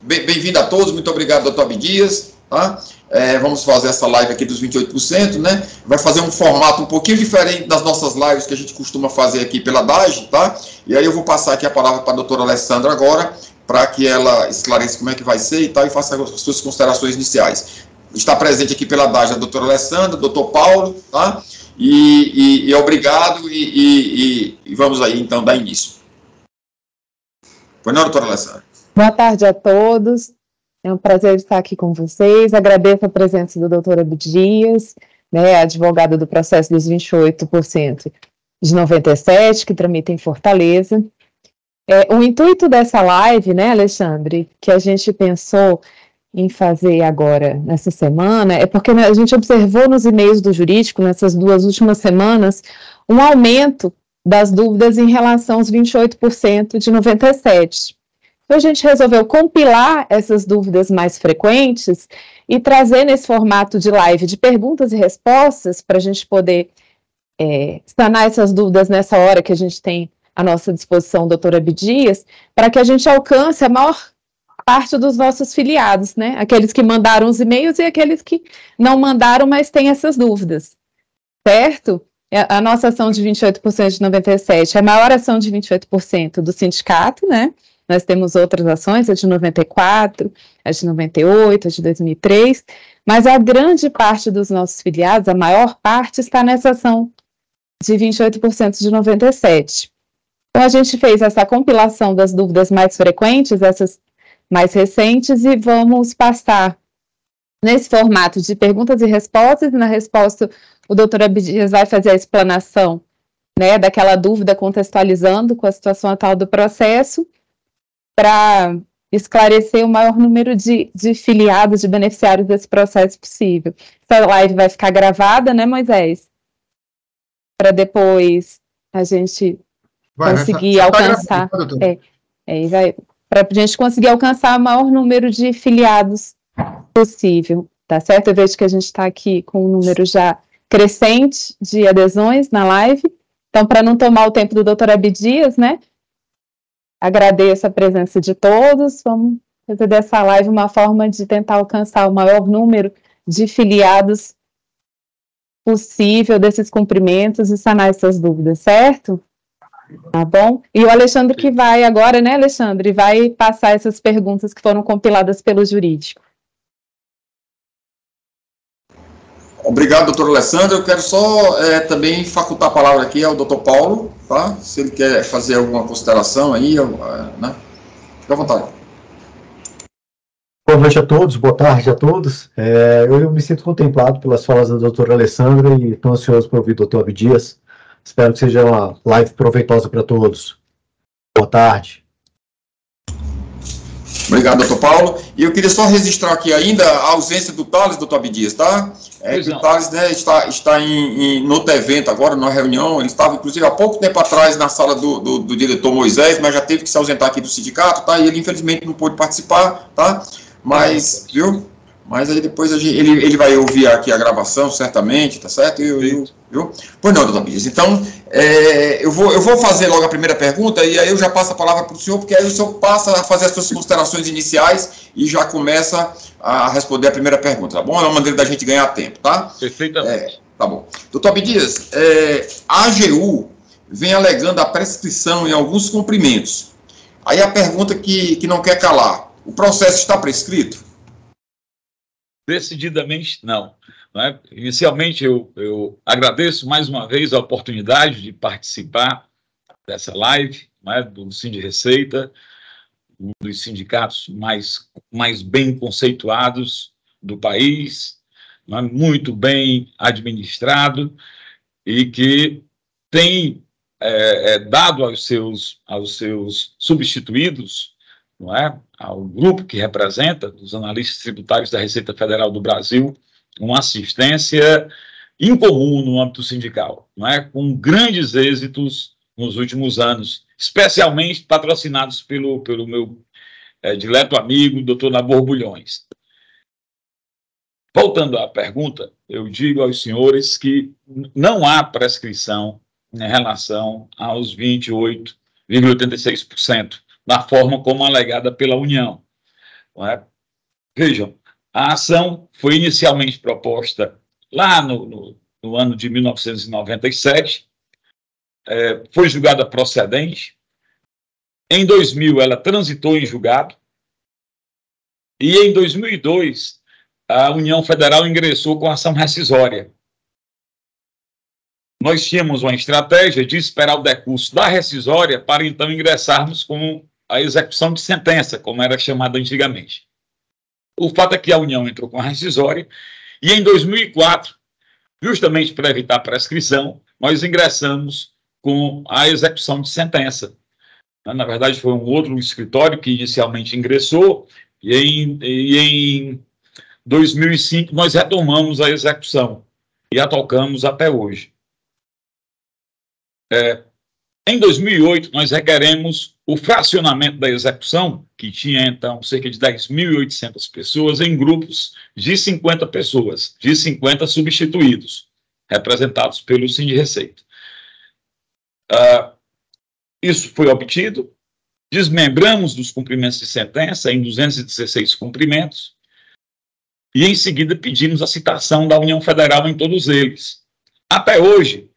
Bem-vindo a todos, muito obrigado, doutor Abdias, tá? Vamos fazer essa live aqui dos 28%, né? Vai fazer um formato um pouquinho diferente das nossas lives que a gente costuma fazer aqui pela DAGE, tá? E aí eu vou passar aqui a palavra para a doutora Alessandra agora, para que ela esclareça como é que vai ser e tal, e faça as suas considerações iniciais. Está presente aqui pela DAGE a doutora Alessandra, doutor Paulo, tá? E obrigado, e vamos aí, então, dar início. Pois não, doutora Alessandra? Boa tarde a todos, é um prazer estar aqui com vocês, agradeço a presença do doutor Abdias, né, advogado do processo dos 28% de 97, que tramita em Fortaleza. O intuito dessa live, né, Alexandre, que a gente pensou em fazer agora, nessa semana, é porque a gente observou nos e-mails do jurídico, nessas 2 últimas semanas, um aumento das dúvidas em relação aos 28% de 97. Então, a gente resolveu compilar essas dúvidas mais frequentes e trazer nesse formato de live de perguntas e respostas para a gente poder sanar essas dúvidas nessa hora que a gente tem à nossa disposição, doutor Abdias, para que a gente alcance a maior parte dos nossos filiados, né? Aqueles que mandaram os e-mails e aqueles que não mandaram, mas têm essas dúvidas, certo? A nossa ação de 28% de 97 é a maior ação de 28% do sindicato, né? Nós temos outras ações, a de 94, a de 98, a de 2003, mas a grande parte dos nossos filiados, a maior parte, está nessa ação de 28% de 97. Então, a gente fez essa compilação das dúvidas mais frequentes, essas mais recentes, e vamos passar nesse formato de perguntas e respostas, e na resposta o doutor Abdias vai fazer a explanação, né, daquela dúvida, contextualizando com a situação atual do processo, para esclarecer o maior número de filiados, de beneficiários desse processo possível. Essa live vai ficar gravada, né, Moisés? Para depois a gente conseguir alcançar... para a gente conseguir alcançar o maior número de filiados possível, tá certo? Eu vejo que a gente está aqui com um número já crescente de adesões na live, então, para não tomar o tempo do doutor Abdias, né, agradeço a presença de todos, vamos fazer dessa live uma forma de tentar alcançar o maior número de filiados possível desses cumprimentos e sanar essas dúvidas, certo? Tá bom? E o Alexandre que vai agora, né, Alexandre, vai passar essas perguntas que foram compiladas pelo jurídico. Obrigado, doutor Alessandro. Eu quero só também facultar a palavra aqui ao doutor Paulo, tá? Se ele quer fazer alguma consideração aí, né? Fique à vontade. Boa noite a todos, boa tarde a todos. Eu me sinto contemplado pelas falas da doutora Alessandra e estou ansioso para ouvir o doutor Abdias. Espero que seja uma live proveitosa para todos. Boa tarde. Obrigado, doutor Paulo. E eu queria só registrar aqui ainda a ausência do Thales, doutor Abdias, tá? O Thales, né, está em outro evento agora, numa reunião. Ele estava, inclusive, há pouco tempo atrás na sala do diretor Moisés, mas já teve que se ausentar aqui do sindicato, tá? E ele, infelizmente, não pôde participar, tá? Mas, viu? Mas aí depois ele vai ouvir aqui a gravação, certamente, tá certo? Viu? Pois não, doutor Abdias. Então, eu vou fazer logo a primeira pergunta e aí eu já passo a palavra para o senhor, porque aí o senhor passa a fazer as suas considerações iniciais e já começa a responder a primeira pergunta, tá bom? É uma maneira da gente ganhar tempo, tá? Perfeitamente. Tá bom. Doutor Abdias, a AGU vem alegando a prescrição em alguns cumprimentos. Aí a pergunta que não quer calar, o processo está prescrito? Decididamente não. Né? Inicialmente, eu agradeço mais uma vez a oportunidade de participar dessa live, né, do Sindireceita, um dos sindicatos mais bem conceituados do país, né, muito bem administrado e que tem dado aos seus substituídos, não é, ao grupo que representa, dos analistas tributários da Receita Federal do Brasil, uma assistência incomum no âmbito sindical, não é, com grandes êxitos nos últimos anos, especialmente patrocinados pelo meu dileto amigo, doutor Nabor Bulhões. Voltando à pergunta, eu digo aos senhores que não há prescrição em relação aos 28,86%, da forma como alegada pela União. Não é? Vejam, a ação foi inicialmente proposta lá no ano de 1997, foi julgada procedente. Em 2000, ela transitou em julgado, e em 2002, a União Federal ingressou com ação rescisória. Nós tínhamos uma estratégia de esperar o decurso da rescisória para então ingressarmos com a execução de sentença, como era chamada antigamente. O fato é que a União entrou com a rescisória e em 2004, justamente para evitar prescrição, nós ingressamos com a execução de sentença. Na verdade, foi um outro escritório que inicialmente ingressou e em 2005 nós retomamos a execução e a tocamos até hoje. Em 2008, nós requeremos o fracionamento da execução, que tinha, então, cerca de 10.800 pessoas, em grupos de 50 pessoas, de 50 substituídos, representados pelo Sindreceita. Isso foi obtido, desmembramos dos cumprimentos de sentença em 216 cumprimentos, e, em seguida, pedimos a citação da União Federal em todos eles. Até hoje,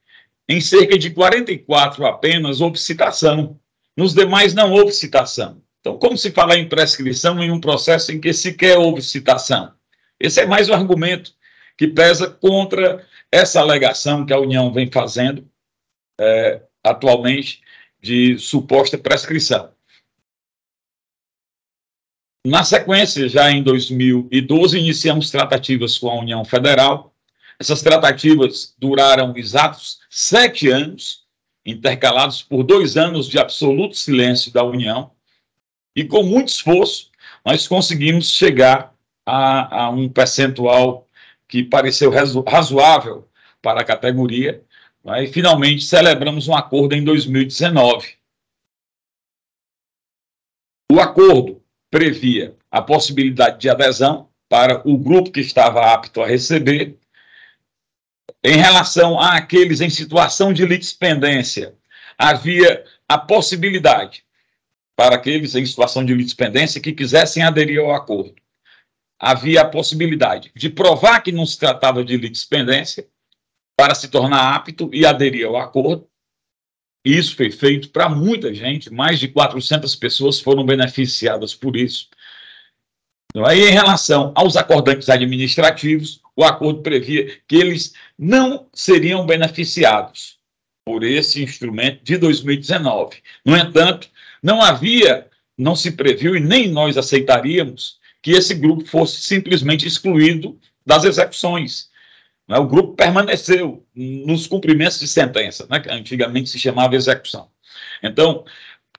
em cerca de 44 apenas houve citação. Nos demais não houve citação. Então, como se fala em prescrição em um processo em que sequer houve citação? Esse é mais um argumento que pesa contra essa alegação que a União vem fazendo atualmente de suposta prescrição. Na sequência, já em 2012, iniciamos tratativas com a União Federal. Essas tratativas duraram exatos 7 anos, intercalados por 2 anos de absoluto silêncio da União, e com muito esforço nós conseguimos chegar a um percentual que pareceu razoável para a categoria, e finalmente celebramos um acordo em 2019. O acordo previa a possibilidade de adesão para o grupo que estava apto a receber. Em relação àqueles em situação de litispendência, havia a possibilidade para aqueles em situação de litispendência que quisessem aderir ao acordo. Havia a possibilidade de provar que não se tratava de litispendência para se tornar apto e aderir ao acordo. E isso foi feito para muita gente, mais de 400 pessoas foram beneficiadas por isso. Aí, em relação aos acordantes administrativos, o acordo previa que eles não seriam beneficiados por esse instrumento de 2019. No entanto, não se previu e nem nós aceitaríamos que esse grupo fosse simplesmente excluído das execuções. O grupo permaneceu nos cumprimentos de sentença, que antigamente se chamava execução. Então,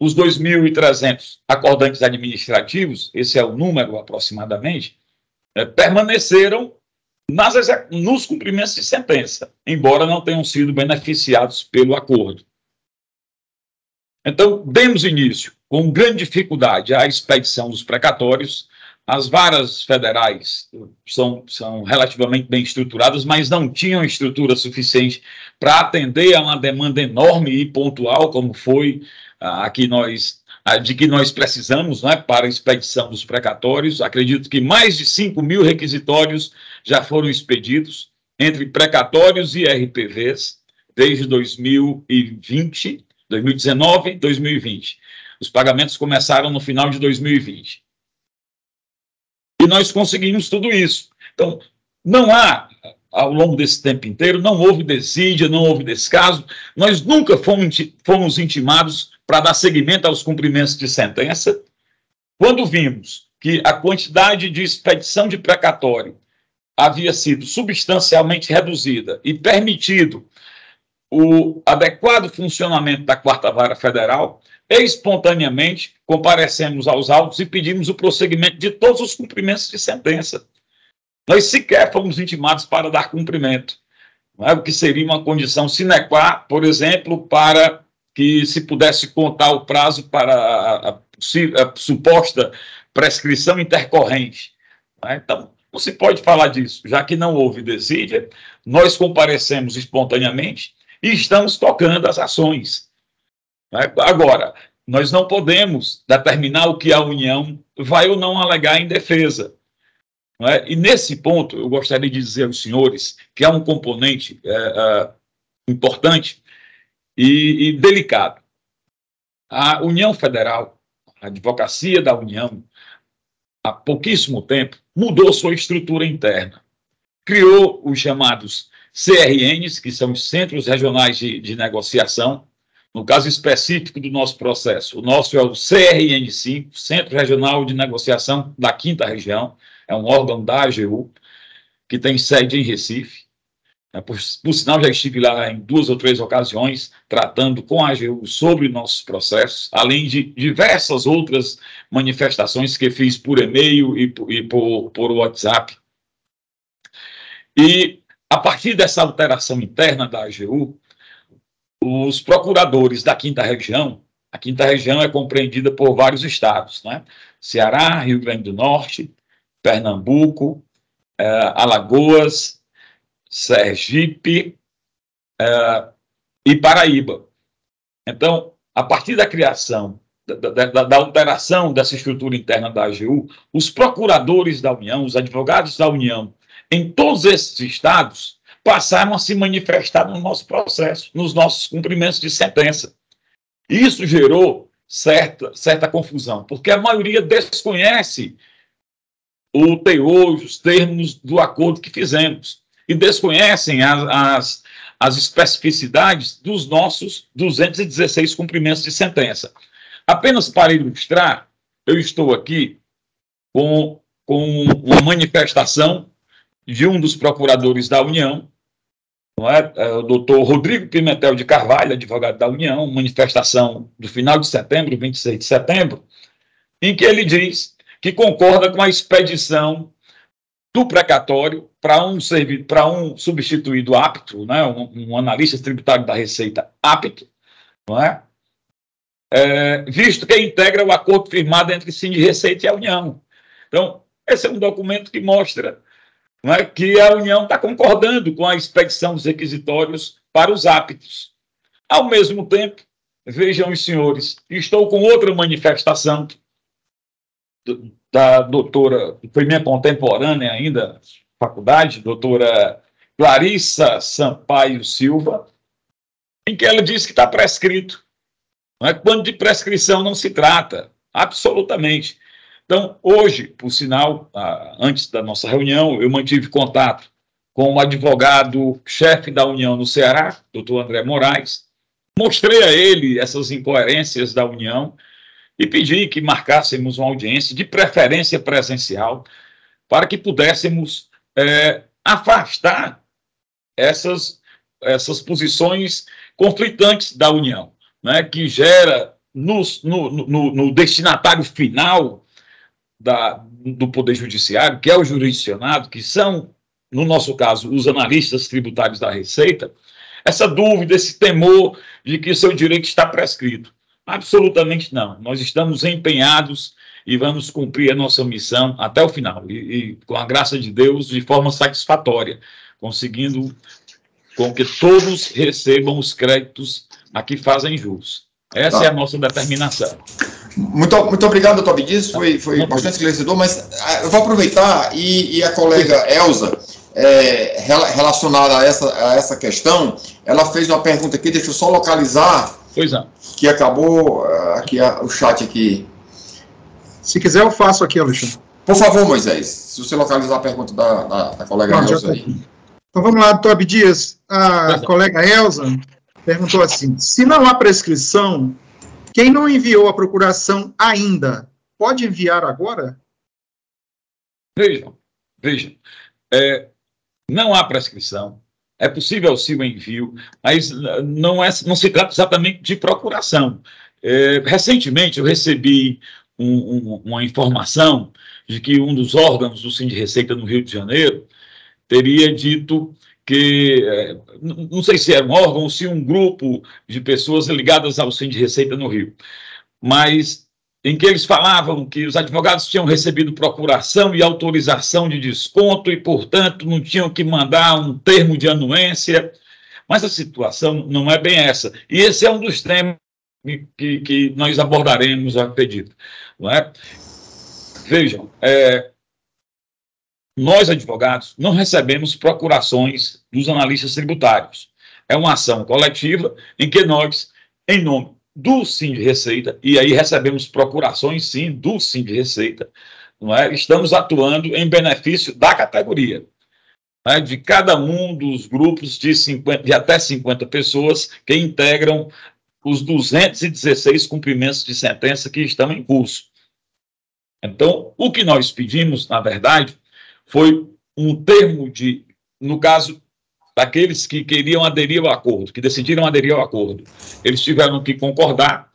os 2.300 acordantes administrativos, esse é o número aproximadamente, permaneceram nos cumprimentos de sentença, embora não tenham sido beneficiados pelo acordo. Então, demos início, com grande dificuldade, à expedição dos precatórios. As varas federais são relativamente bem estruturadas, mas não tinham estrutura suficiente para atender a uma demanda enorme e pontual, como foi de que nós precisamos, para a expedição dos precatórios. Acredito que mais de 5.000 requisitórios já foram expedidos, entre precatórios e RPVs, desde 2019 e 2020. Os pagamentos começaram no final de 2020. E nós conseguimos tudo isso. Então, ao longo desse tempo inteiro, não houve desídia, não houve descaso. Nós nunca fomos intimados para dar seguimento aos cumprimentos de sentença. Quando vimos que a quantidade de expedição de precatório havia sido substancialmente reduzida e permitido o adequado funcionamento da 4ª Vara Federal, espontaneamente comparecemos aos autos e pedimos o prosseguimento de todos os cumprimentos de sentença. Nós sequer fomos intimados para dar cumprimento, o que seria uma condição sine qua, por exemplo, para que se pudesse contar o prazo para a suposta prescrição intercorrente. Né? Então, não se pode falar disso, já que não houve desídia, nós comparecemos espontaneamente e estamos tocando as ações. Né? Agora, nós não podemos determinar o que a União vai ou não alegar em defesa. Né? E nesse ponto, eu gostaria de dizer aos senhores que há um componente importante e delicado. A União Federal, a Advocacia da União, há pouquíssimo tempo, mudou sua estrutura interna. Criou os chamados CRNs, que são os Centros Regionais de Negociação, no caso específico do nosso processo. O nosso é o CRN5, Centro Regional de Negociação da 5ª Região, é um órgão da AGU, que tem sede em Recife. Por sinal, já estive lá em 2 ou 3 ocasiões, tratando com a AGU sobre nossos processos, além de diversas outras manifestações que fiz por e-mail e por WhatsApp. E, a partir dessa alteração interna da AGU, os procuradores da 5ª Região, a 5ª Região é compreendida por vários estados, né? Ceará, Rio Grande do Norte, Pernambuco, Alagoas, Sergipe e Paraíba. Então, a partir da criação, da alteração dessa estrutura interna da AGU, os procuradores da União, os advogados da União, em todos esses estados, passaram a se manifestar no nosso processo, nos nossos cumprimentos de sentença. Isso gerou certa confusão, porque a maioria desconhece o teor, os termos do acordo que fizemos, e desconhecem as especificidades dos nossos 216 cumprimentos de sentença. Apenas para ilustrar, eu estou aqui com uma manifestação de um dos procuradores da União, não é? O doutor Rodrigo Pimentel de Carvalho, advogado da União, manifestação do final de setembro, 26 de setembro, em que ele diz que concorda com a expedição do precatório para um substituído apto, né? um analista tributário da Receita apto, não é? Visto que integra o acordo firmado entre Sindreceita e a União. Então, esse é um documento que mostra, não é, que a União está concordando com a expedição dos requisitórios para os aptos. Ao mesmo tempo, vejam os senhores, estou com outra manifestação da doutora, foi minha contemporânea ainda, faculdade, doutora Clarissa Sampaio Silva, em que ela diz que está prescrito. Não é? Quando de prescrição não se trata, absolutamente. Então, hoje, por sinal, antes da nossa reunião, eu mantive contato com o advogado-chefe da União no Ceará, doutor André Moraes, mostrei a ele essas incoerências da União e pedi que marcássemos uma audiência, de preferência presencial, para que pudéssemos afastar essas posições conflitantes da União, né, que gera no destinatário final do Poder Judiciário, que é o jurisdicionado, que são, no nosso caso, os analistas tributários da Receita, essa dúvida, esse temor de que o seu direito está prescrito. Absolutamente não. Nós estamos empenhados e vamos cumprir a nossa missão até o final. E com a graça de Deus, de forma satisfatória, conseguindo com que todos recebam os créditos a que fazem jus. Essa é a nossa determinação. Muito obrigado, doutor Abdias, foi bastante esclarecedor, mas eu vou aproveitar e a colega Elza, relacionada a essa questão, ela fez uma pergunta aqui, deixa eu só localizar, que acabou aqui o chat aqui. Se quiser eu faço aqui, Alexandre. Por favor, Moisés, se você localizar a pergunta da colega Elza aí. Então vamos lá, doutor Abdias, a colega Elza perguntou assim, se não há prescrição, quem não enviou a procuração ainda, pode enviar agora? Vejam. Não há prescrição, é possível sim o envio, mas não se trata exatamente de procuração. Recentemente eu recebi uma informação de que um dos órgãos do Sindreceita no Rio de Janeiro teria dito não sei se era um órgão ou se um grupo de pessoas ligadas ao Sind Receita no Rio, mas em que eles falavam que os advogados tinham recebido procuração e autorização de desconto e, portanto, não tinham que mandar um termo de anuência, mas a situação não é bem essa. E esse é um dos temas que nós abordaremos, eu acredito. Não é? Vejam, nós, advogados, não recebemos procurações dos analistas tributários. É uma ação coletiva em que nós, em nome do Sind Receita, e aí recebemos procurações, sim, do Sind Receita, não é? Estamos atuando em benefício da categoria, não é? De cada um dos grupos de até 50 pessoas que integram os 216 cumprimentos de sentença que estão em curso. Então, o que nós pedimos, na verdade, foi um termo no caso daqueles que queriam aderir ao acordo, que decidiram aderir ao acordo. Eles tiveram que concordar,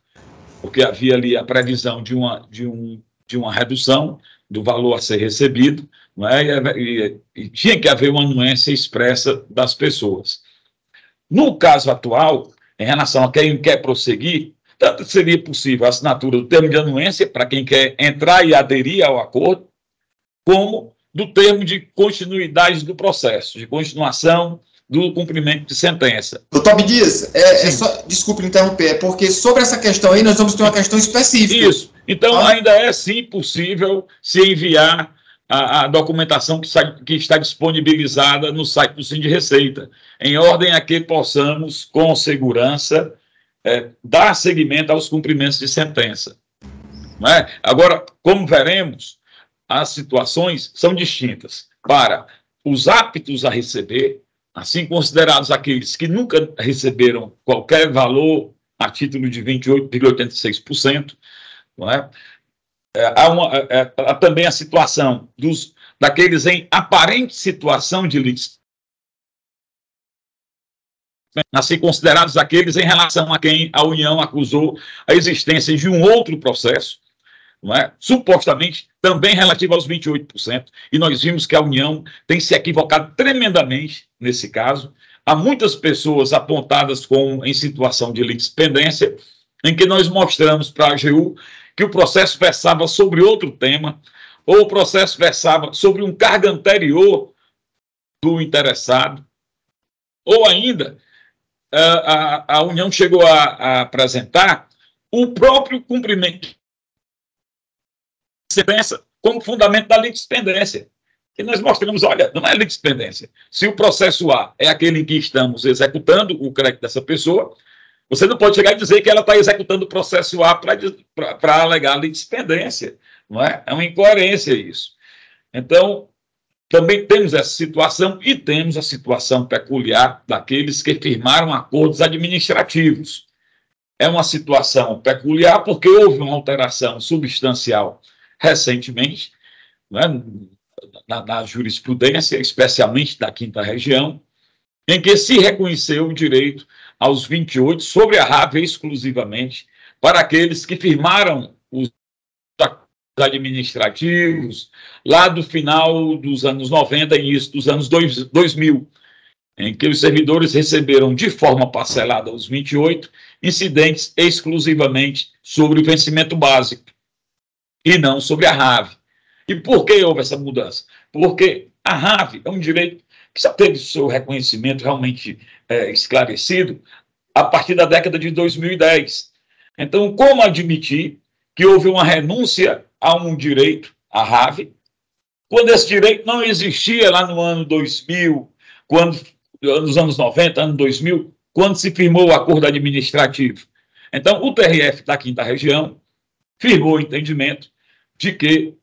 porque havia ali a previsão de uma redução do valor a ser recebido, não é? E tinha que haver uma anuência expressa das pessoas. No caso atual, em relação a quem quer prosseguir, tanto seria possível a assinatura do termo de anuência para quem quer entrar e aderir ao acordo, como do termo de continuidade do processo, de continuação do cumprimento de sentença. Doutor Abdias, desculpe interromper, é porque sobre essa questão aí nós vamos ter uma questão específica. Isso. Então, ainda é sim possível se enviar a documentação que está disponibilizada no site do Sind Receita, em ordem a que possamos, com segurança, dar seguimento aos cumprimentos de sentença. Não é? Agora, como veremos, as situações são distintas para os aptos a receber, assim considerados aqueles que nunca receberam qualquer valor a título de 28,86%, não é? Há também a situação daqueles em aparente situação de litígio, assim considerados aqueles em relação a quem a União acusou a existência de um outro processo, não é? Supostamente também relativo aos 28%, e nós vimos que a União tem se equivocado tremendamente nesse caso. Há muitas pessoas apontadas em situação de litispendência, em que nós mostramos para a AGU que o processo versava sobre outro tema, ou o processo versava sobre um cargo anterior do interessado, ou ainda a União chegou a apresentar o próprio cumprimento de sentença como fundamento da litispendência. E nós mostramos, olha, não é litispendência. Se o processo A é aquele em que estamos executando o crédito dessa pessoa, você não pode chegar e dizer que ela está executando o processo A para alegar litispendência. Não é? É uma incoerência isso. Então, também temos essa situação e temos a situação peculiar daqueles que firmaram acordos administrativos. É uma situação peculiar porque houve uma alteração substancial recentemente, não é? Na jurisprudência, especialmente da Quinta Região, em que se reconheceu o direito aos 28 sobre a RAV exclusivamente para aqueles que firmaram os acordos administrativos lá do final dos anos 90 e início dos anos 2000, em que os servidores receberam de forma parcelada os 28 incidentes exclusivamente sobre o vencimento básico e não sobre a RAV. E por que houve essa mudança? Porque a RAV é um direito que já teve seu reconhecimento realmente esclarecido a partir da década de 2010. Então, como admitir que houve uma renúncia a um direito, a RAV, quando esse direito não existia lá no ano 2000, nos anos 90, ano 2000, quando se firmou o acordo administrativo? Então, o TRF da Quinta Região firmou o entendimento de que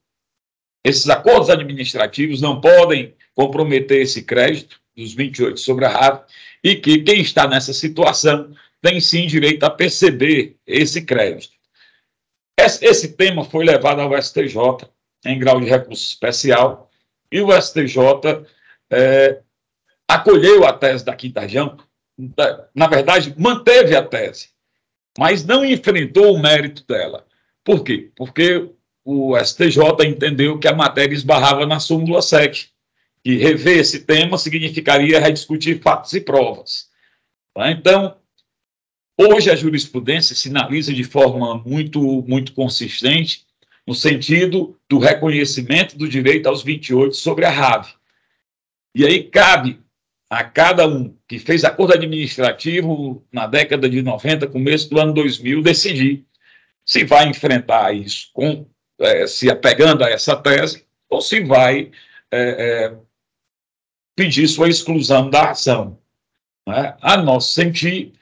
esses acordos administrativos não podem comprometer esse crédito dos 28 sobre a RAV e que quem está nessa situação tem sim direito a perceber esse crédito. Esse tema foi levado ao STJ em grau de recurso especial e o STJ acolheu a tese da Quinta Região, na verdade, manteve a tese, mas não enfrentou o mérito dela. Por quê? Porque o STJ entendeu que a matéria esbarrava na súmula 7, que rever esse tema significaria rediscutir fatos e provas. Tá? Então, hoje a jurisprudência sinaliza de forma muito consistente no sentido do reconhecimento do direito aos 28 sobre a RAV. E aí cabe a cada um que fez acordo administrativo na década de 90, começo do ano 2000, decidir se vai enfrentar isso se apegando a essa tese ou se vai pedir sua exclusão da ação. Né? A nosso sentir,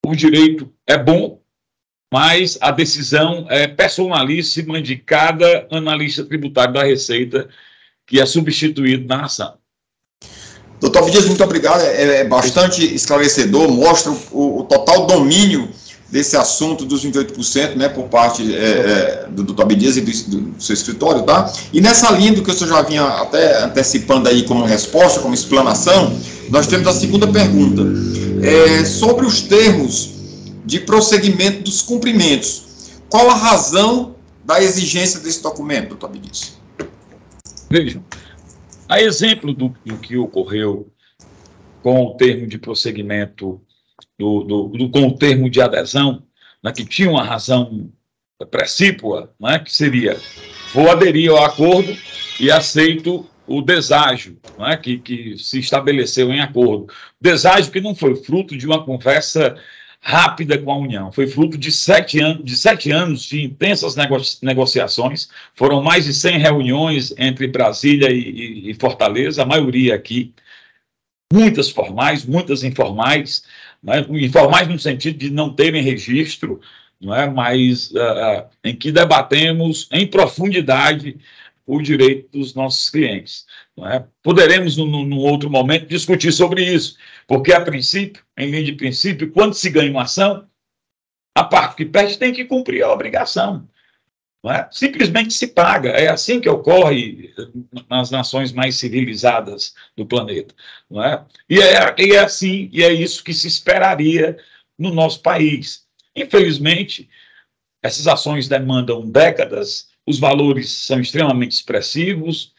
o direito é bom, mas a decisão é personalíssima de cada analista tributário da Receita que é substituído na ação. Doutor Abdias, muito obrigado, é bastante esclarecedor, mostra o total domínio desse assunto dos 28%, né, por parte do doutor Abdias e do seu escritório, tá? E nessa linha do que o senhor já vinha até antecipando aí como resposta, como explanação, nós temos a segunda pergunta, sobre os termos de prosseguimento dos cumprimentos. Qual a razão da exigência desse documento, doutor Abdias? Vejam, a exemplo do que ocorreu com o termo de prosseguimento, com o termo de adesão, né, que tinha uma razão precípua, né, que seria, vou aderir ao acordo e aceito o deságio, né, que se estabeleceu em acordo. Deságio que não foi fruto de uma conversa rápida com a União, foi fruto de 7 anos de intensas negociações, foram mais de 100 reuniões entre Brasília e Fortaleza, a maioria aqui, muitas formais, muitas informais, né, informais no sentido de não terem registro, não é, mas em que debatemos em profundidade o direito dos nossos clientes. Não é? Poderemos, num outro momento, discutir sobre isso, porque, a princípio, em linha de princípio, quando se ganha uma ação, a parte que perde tem que cumprir a obrigação. Não é? Simplesmente se paga. É assim que ocorre nas nações mais civilizadas do planeta. Não é? E é assim, e é isso que se esperaria no nosso país. Infelizmente, essas ações demandam décadas, os valores são extremamente expressivos,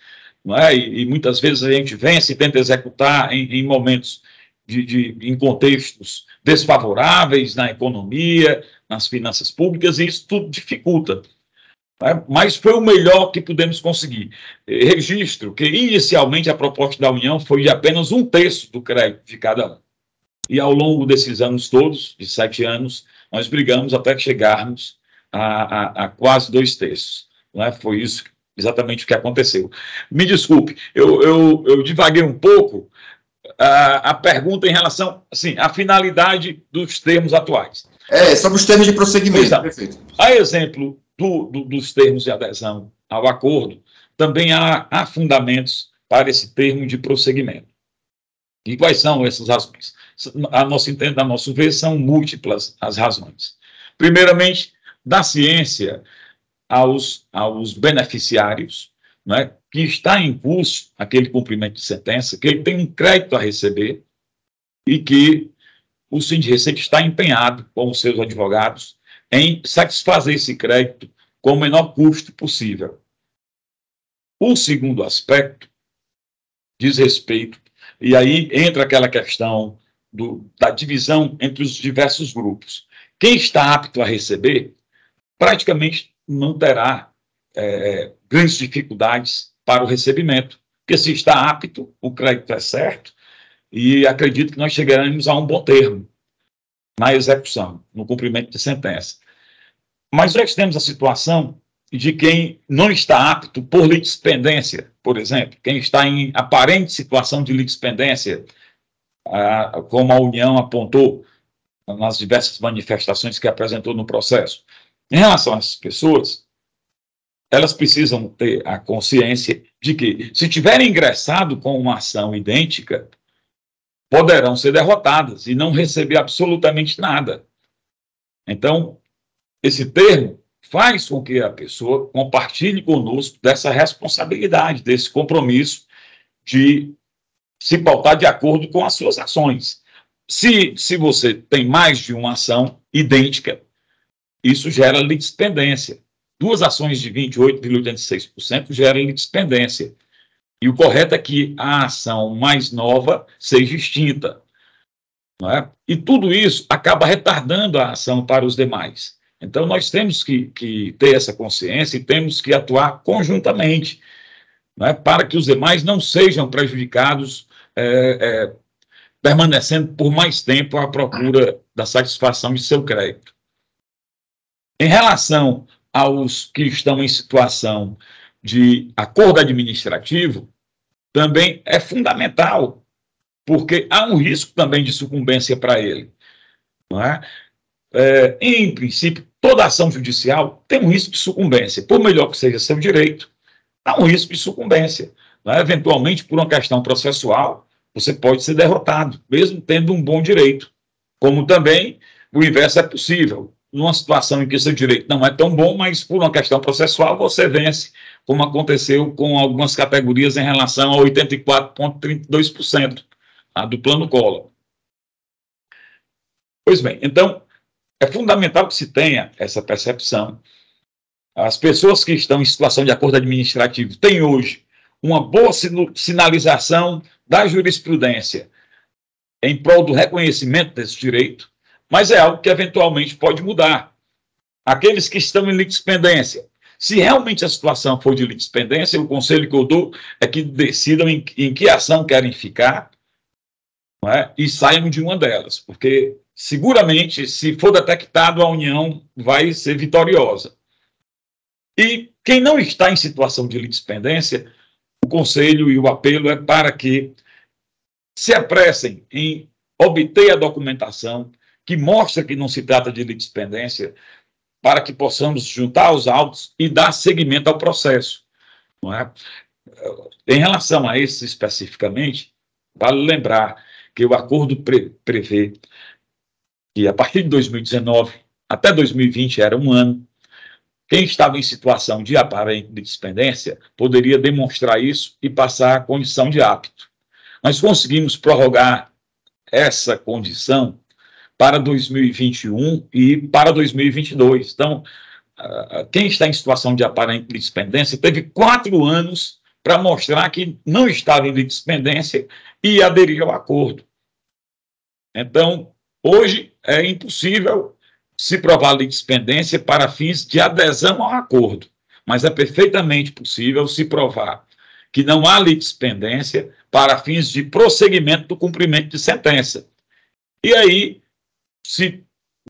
não é? E muitas vezes a gente vence e tenta executar em momentos em contextos desfavoráveis na economia, nas finanças públicas, e isso tudo dificulta. Mas foi o melhor que pudemos conseguir. Registro que, inicialmente, a proposta da União foi de apenas 1/3 do crédito de cada um. E, ao longo desses anos todos, de 7 anos, nós brigamos até chegarmos a quase 2/3. Não é? Foi isso exatamente o que aconteceu. Me desculpe, eu divaguei um pouco a pergunta em relação à finalidade dos termos atuais. Sobre os termos de prosseguimento. Perfeito. A exemplo dos termos de adesão ao acordo, também há fundamentos para esse termo de prosseguimento. E quais são essas razões? A nosso ver, são múltiplas as razões. Primeiramente, da ciência aos beneficiários, né, que está em curso aquele cumprimento de sentença, que ele tem um crédito a receber e que o Síndico de Receita está empenhado com os seus advogados em satisfazer esse crédito com o menor custo possível. O segundo aspecto diz respeito, e aí entra aquela questão da divisão entre os diversos grupos. Quem está apto a receber, praticamente não terá grandes dificuldades para o recebimento, porque se está apto, o crédito é certo, e acredito que nós chegaremos a um bom termo na execução, no cumprimento de sentença. Mas nós temos a situação de quem não está apto por litispendência, por exemplo, quem está em aparente situação de litispendência, como a União apontou nas diversas manifestações que apresentou no processo. Em relação a essas pessoas, elas precisam ter a consciência de que, se tiverem ingressado com uma ação idêntica, poderão ser derrotadas e não receber absolutamente nada. Então, esse termo faz com que a pessoa compartilhe conosco dessa responsabilidade, desse compromisso de se pautar de acordo com as suas ações. Se você tem mais de uma ação idêntica, isso gera litispendência. 2 ações de 28,86% geram litispendência. E o correto é que a ação mais nova seja extinta. Não é? E tudo isso acaba retardando a ação para os demais. Então, nós temos que ter essa consciência e temos que atuar conjuntamente, não é? Para que os demais não sejam prejudicados, permanecendo por mais tempo à procura da satisfação de seu crédito. Em relação aos que estão em situação de acordo administrativo, também é fundamental, porque há um risco também de sucumbência para ele. Não é? Em princípio, toda ação judicial tem um risco de sucumbência. Por melhor que seja seu direito, há um risco de sucumbência. Não é? Eventualmente, por uma questão processual, você pode ser derrotado, mesmo tendo um bom direito. Como também o inverso é possível. Numa situação em que seu direito não é tão bom, mas por uma questão processual você vence, como aconteceu com algumas categorias em relação a 84,32%, a do Plano Collor. Pois bem, então, é fundamental que se tenha essa percepção. As pessoas que estão em situação de acordo administrativo têm hoje uma boa sinalização da jurisprudência em prol do reconhecimento desse direito, mas é algo que eventualmente pode mudar. Aqueles que estão em litispendência, se realmente a situação for de litispendência, o conselho que eu dou é que decidam em que ação querem ficar, não é? E saiam de uma delas, porque seguramente, se for detectado, a União vai ser vitoriosa. E quem não está em situação de litispendência, o conselho e o apelo é para que se apressem em obter a documentação que mostra que não se trata de litispendência, para que possamos juntar os autos e dar seguimento ao processo. Não é? Em relação a esse especificamente, vale lembrar que o acordo prevê que a partir de 2019 até 2020 era um ano, quem estava em situação de aparente litispendência poderia demonstrar isso e passar a condição de apto. Nós conseguimos prorrogar essa condição para 2021 e para 2022. Então, quem está em situação de aparente litispendência teve 4 anos para mostrar que não estava em litispendência e aderir ao acordo. Então, hoje é impossível se provar litispendência para fins de adesão ao acordo, mas é perfeitamente possível se provar que não há litispendência para fins de prosseguimento do cumprimento de sentença. E aí, se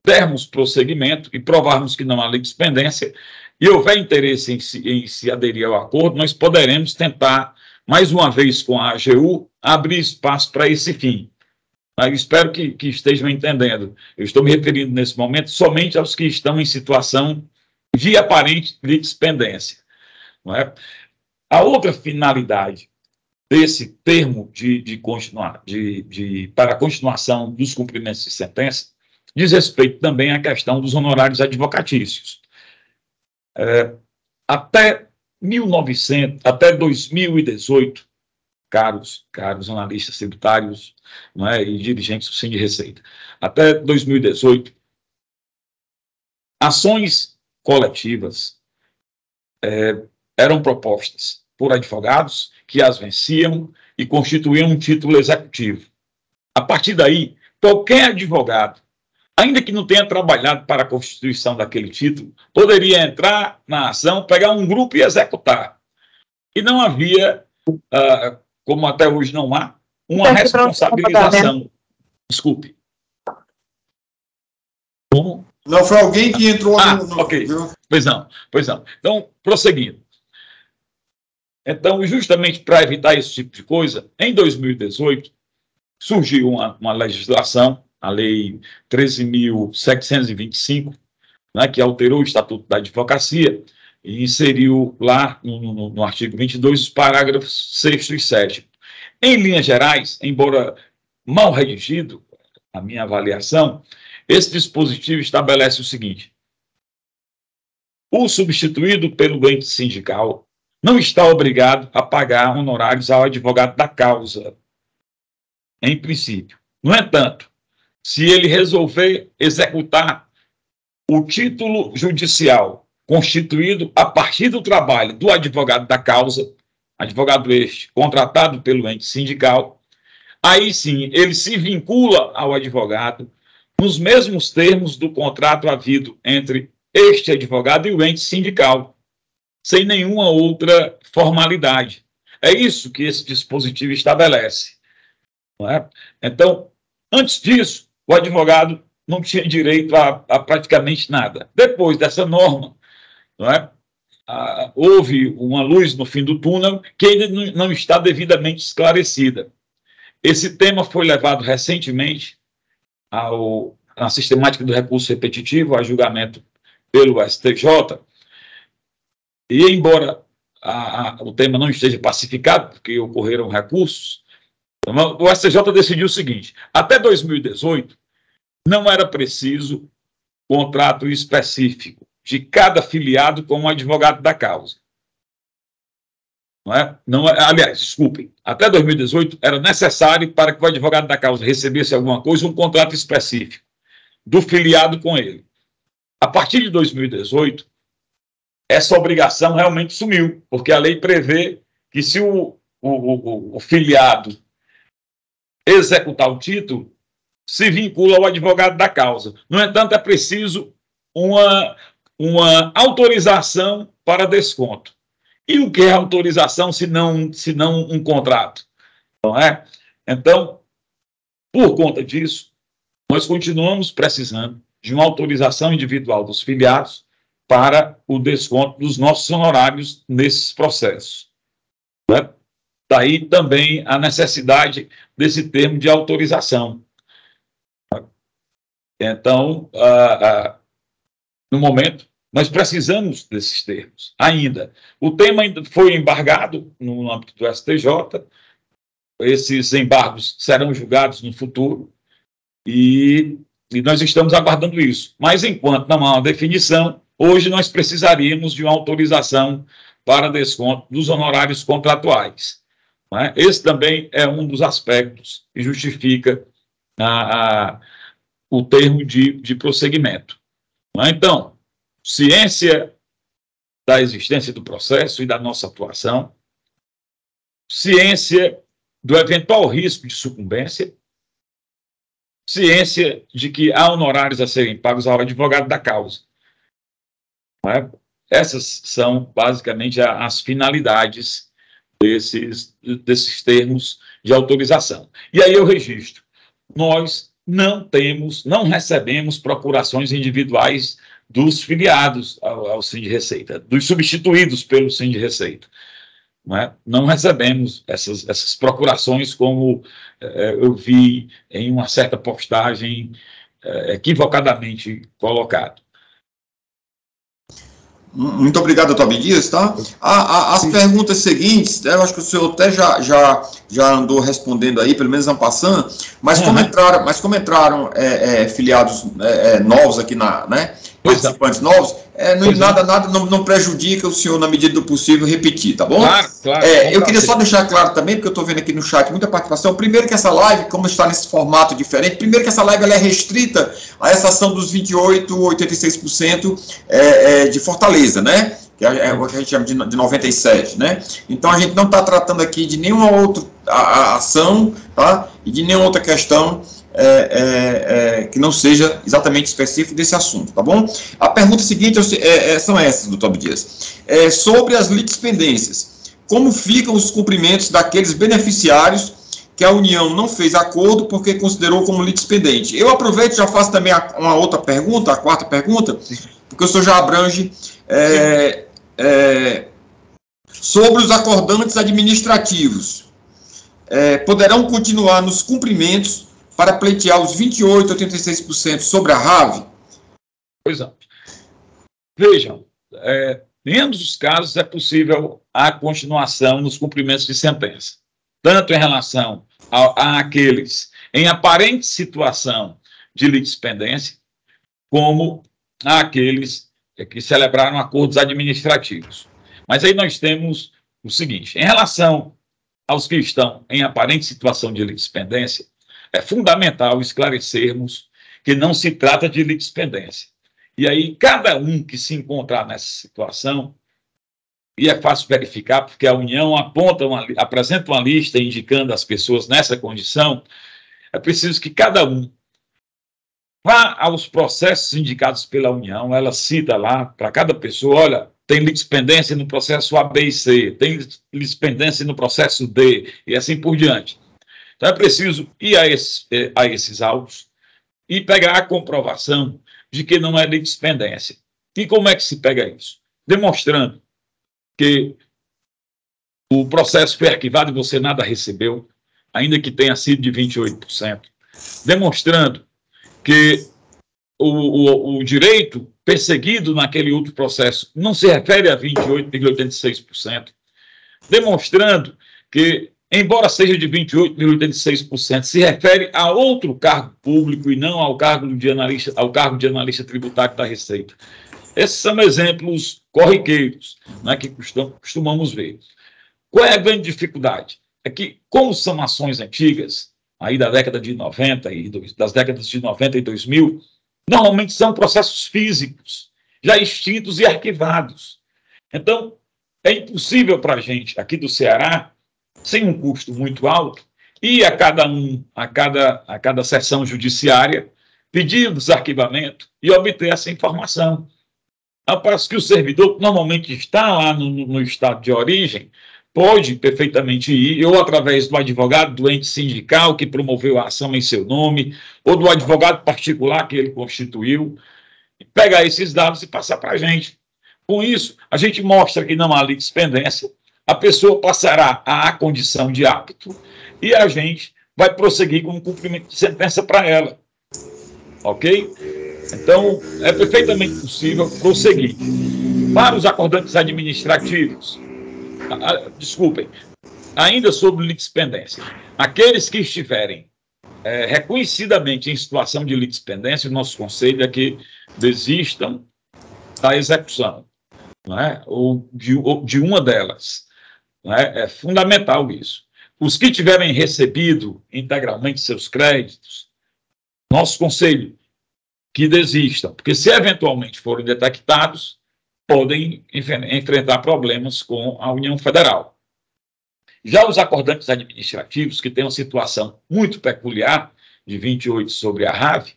dermos prosseguimento e provarmos que não há litispendência e houver interesse em se aderir ao acordo, nós poderemos tentar, mais uma vez com a AGU, abrir espaço para esse fim. Eu espero que estejam entendendo. Eu estou me referindo, nesse momento, somente aos que estão em situação de aparente litispendência. Não é? A outra finalidade desse termo para a continuação dos cumprimentos de sentença diz respeito também à questão dos honorários advocatícios. Até 2018, caros analistas tributários, não é, e dirigentes do Sim de Receita, até 2018, ações coletivas eram propostas por advogados que as venciam e constituíam um título executivo. A partir daí, qualquer advogado, ainda que não tenha trabalhado para a constituição daquele título, poderia entrar na ação, pegar um grupo e executar. E não havia, como até hoje não há, uma responsabilização. Desculpe. Como? Não, foi alguém que entrou no... Ok. Pois não. Então, prosseguindo. Então, justamente para evitar esse tipo de coisa, em 2018, surgiu uma legislação, a Lei 13.725, né, que alterou o Estatuto da Advocacia e inseriu lá, no artigo 22, os parágrafos 6º e 7º. Em linhas gerais, embora mal redigido, a minha avaliação, esse dispositivo estabelece o seguinte: o substituído pelo ente sindical não está obrigado a pagar honorários ao advogado da causa, em princípio. No entanto, se ele resolver executar o título judicial constituído a partir do trabalho do advogado da causa, advogado este contratado pelo ente sindical, aí sim ele se vincula ao advogado nos mesmos termos do contrato havido entre este advogado e o ente sindical, sem nenhuma outra formalidade. É isso que esse dispositivo estabelece. Não é? Então, antes disso, o advogado não tinha direito a praticamente nada. Depois dessa norma, não é? Houve uma luz no fim do túnel que ainda não está devidamente esclarecida. Esse tema foi levado recentemente à sistemática do recurso repetitivo, a julgamento pelo STJ, e embora o tema não esteja pacificado, porque ocorreram recursos, o STJ decidiu o seguinte: até 2018, não era preciso contrato específico de cada filiado com um advogado da causa. Aliás, desculpem, até 2018 era necessário para que o advogado da causa recebesse alguma coisa um contrato específico do filiado com ele. A partir de 2018, essa obrigação realmente sumiu, porque a lei prevê que se o filiado executar o título, se vincula ao advogado da causa. No entanto, é preciso uma autorização para desconto. E o que é autorização se não um contrato? Não é? Então, por conta disso, nós continuamos precisando de uma autorização individual dos filiados para o desconto dos nossos honorários nesses processos. Né? Daí também a necessidade desse termo de autorização. Então, no momento, nós precisamos desses termos ainda. O tema ainda foi embargado no âmbito do STJ, esses embargos serão julgados no futuro e nós estamos aguardando isso. Mas, enquanto não há uma definição, hoje nós precisaríamos de uma autorização para desconto dos honorários contratuais. Né? Esse também é um dos aspectos que justifica o termo de prosseguimento. Né? Então, ciência da existência do processo e da nossa atuação, ciência do eventual risco de sucumbência, ciência de que há honorários a serem pagos ao advogado da causa. Né? Essas são, basicamente, as finalidades desses termos de autorização. E aí eu registro, nós não recebemos procurações individuais dos filiados ao Sim de Receita, dos substituídos pelo Sim de Receita. Não recebemos essas procurações, como eu vi em uma certa postagem equivocadamente colocado. Muito obrigado, doutor Abdias, tá? As perguntas seguintes, eu acho que o senhor até já andou respondendo aí, pelo menos en passant, mas como entraram filiados novos aqui participantes novos, nada não prejudica o senhor, na medida do possível, repetir, tá bom? Claro. Eu queria só deixar claro também, porque eu estou vendo aqui no chat muita participação, primeiro que essa live, como está nesse formato diferente, primeiro que essa live ela é restrita a essa ação dos 28, 86% de Fortaleza, né? Que é o que a gente chama de 97, né? Então a gente não está tratando aqui de nenhuma outra ação, tá? E de nenhuma outra questão que não seja exatamente específico desse assunto, tá bom? A pergunta seguinte são essas, doutor Abdias. Sobre as litispendências, como ficam os cumprimentos daqueles beneficiários que a União não fez acordo porque considerou como litispendente? Eu aproveito e já faço também uma outra pergunta, a quarta pergunta, porque o senhor já abrange sobre os acordantes administrativos. Poderão continuar nos cumprimentos para pleitear os 28, 86% sobre a RAV? Pois é. Vejam, em ambos os casos é possível a continuação nos cumprimentos de sentença, tanto em relação àqueles em aparente situação de litispendência, como àqueles que celebraram acordos administrativos. Mas aí nós temos o seguinte: em relação aos que estão em aparente situação de litispendência, é fundamental esclarecermos que não se trata de litispendência. E aí, cada um que se encontrar nessa situação, e é fácil verificar, porque a União apresenta uma lista indicando as pessoas nessa condição, é preciso que cada um vá aos processos indicados pela União, ela cita lá para cada pessoa, olha, tem litispendência no processo A, B e C, tem litispendência no processo D, e assim por diante. Então é preciso ir a esses autos e pegar a comprovação de que não é litispendência. E como é que se pega isso? Demonstrando que o processo foi arquivado e você nada recebeu, ainda que tenha sido de 28%. Demonstrando que o direito perseguido naquele outro processo não se refere a 28,86%. Demonstrando que, embora seja de 28,86%, se refere a outro cargo público e não ao cargo de analista tributário da Receita. Esses são exemplos corriqueiros, né, que costumamos ver. Qual é a grande dificuldade? É que, como são ações antigas, aí da década de 90 das décadas de 90 e 2000, normalmente são processos físicos, já extintos e arquivados. Então, é impossível para a gente, aqui do Ceará, sem um custo muito alto, ir a cada sessão judiciária, pedir o desarquivamento e obter essa informação. Parece que o servidor, que normalmente está lá no estado de origem, pode perfeitamente ir, ou através do advogado do ente sindical que promoveu a ação em seu nome, ou do advogado particular que ele constituiu, pegar esses dados e passar para a gente. Com isso, a gente mostra que não há litispendência, a pessoa passará à condição de apto e a gente vai prosseguir com o cumprimento de sentença para ela. Ok? Então, é perfeitamente possível prosseguir. Para os acordantes administrativos, desculpem, ainda sobre litispendência, aqueles que estiverem reconhecidamente em situação de litispendência, o nosso conselho é que desistam da execução, não é? Ou de uma delas. Não é? É fundamental isso. Os que tiverem recebido integralmente seus créditos, nosso conselho, que desistam, porque se eventualmente forem detectados, podem enfrentar problemas com a União Federal. Já os acordantes administrativos, que têm uma situação muito peculiar, de 28 sobre a RAV,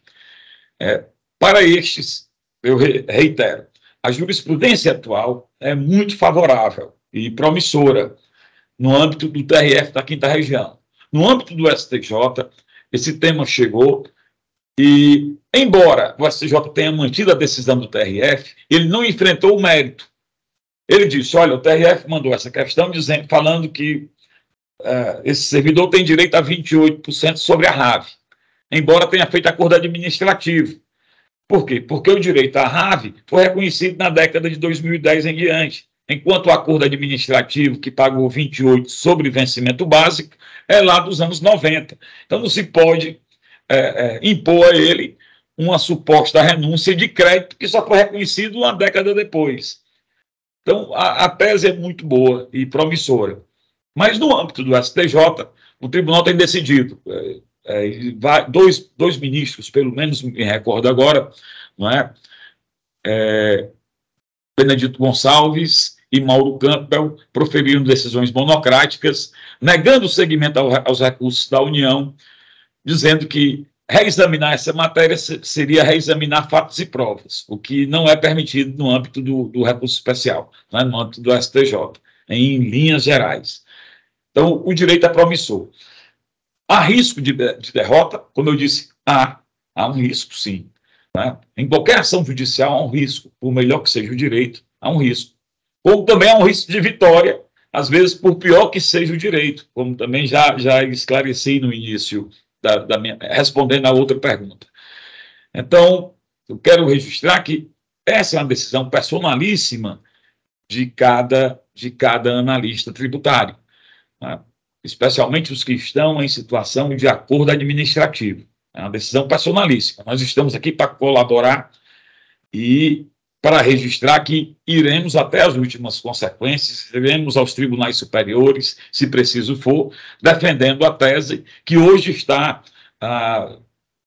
para estes, eu reitero, a jurisprudência atual é muito favorável e promissora no âmbito do TRF da 5ª Região. No âmbito do STJ, esse tema chegou e, embora o STJ tenha mantido a decisão do TRF, ele não enfrentou o mérito. Ele disse, olha, o TRF mandou essa questão falando que esse servidor tem direito a 28% sobre a RAV, embora tenha feito acordo administrativo. Por quê? Porque o direito à RAV foi reconhecido na década de 2010 em diante, enquanto o acordo administrativo que pagou 28% sobre vencimento básico é lá dos anos 90. Então não se pode impor a ele uma suposta renúncia de crédito que só foi reconhecido uma década depois. Então, a tese é muito boa e promissora. Mas, no âmbito do STJ, o tribunal tem decidido, dois ministros, pelo menos me recordo agora, não é? Benedito Gonçalves e Mauro Campbell proferiram decisões monocráticas, negando o seguimento aos recursos da União, dizendo que reexaminar essa matéria seria reexaminar fatos e provas, o que não é permitido no âmbito do recurso especial, né, no âmbito do STJ, em linhas gerais. Então, o direito é promissor. Há risco de derrota? Como eu disse, há um risco, sim. Né? Em qualquer ação judicial há um risco, por melhor que seja o direito, há um risco. Como também há um risco de vitória, às vezes por pior que seja o direito, como também já esclareci no início respondendo a outra pergunta. Então, eu quero registrar que essa é uma decisão personalíssima de cada analista tributário, né? Especialmente os que estão em situação de acordo administrativo. É uma decisão personalíssima. Nós estamos aqui para colaborar e para registrar que iremos até as últimas consequências, iremos aos tribunais superiores, se preciso for, defendendo a tese que hoje está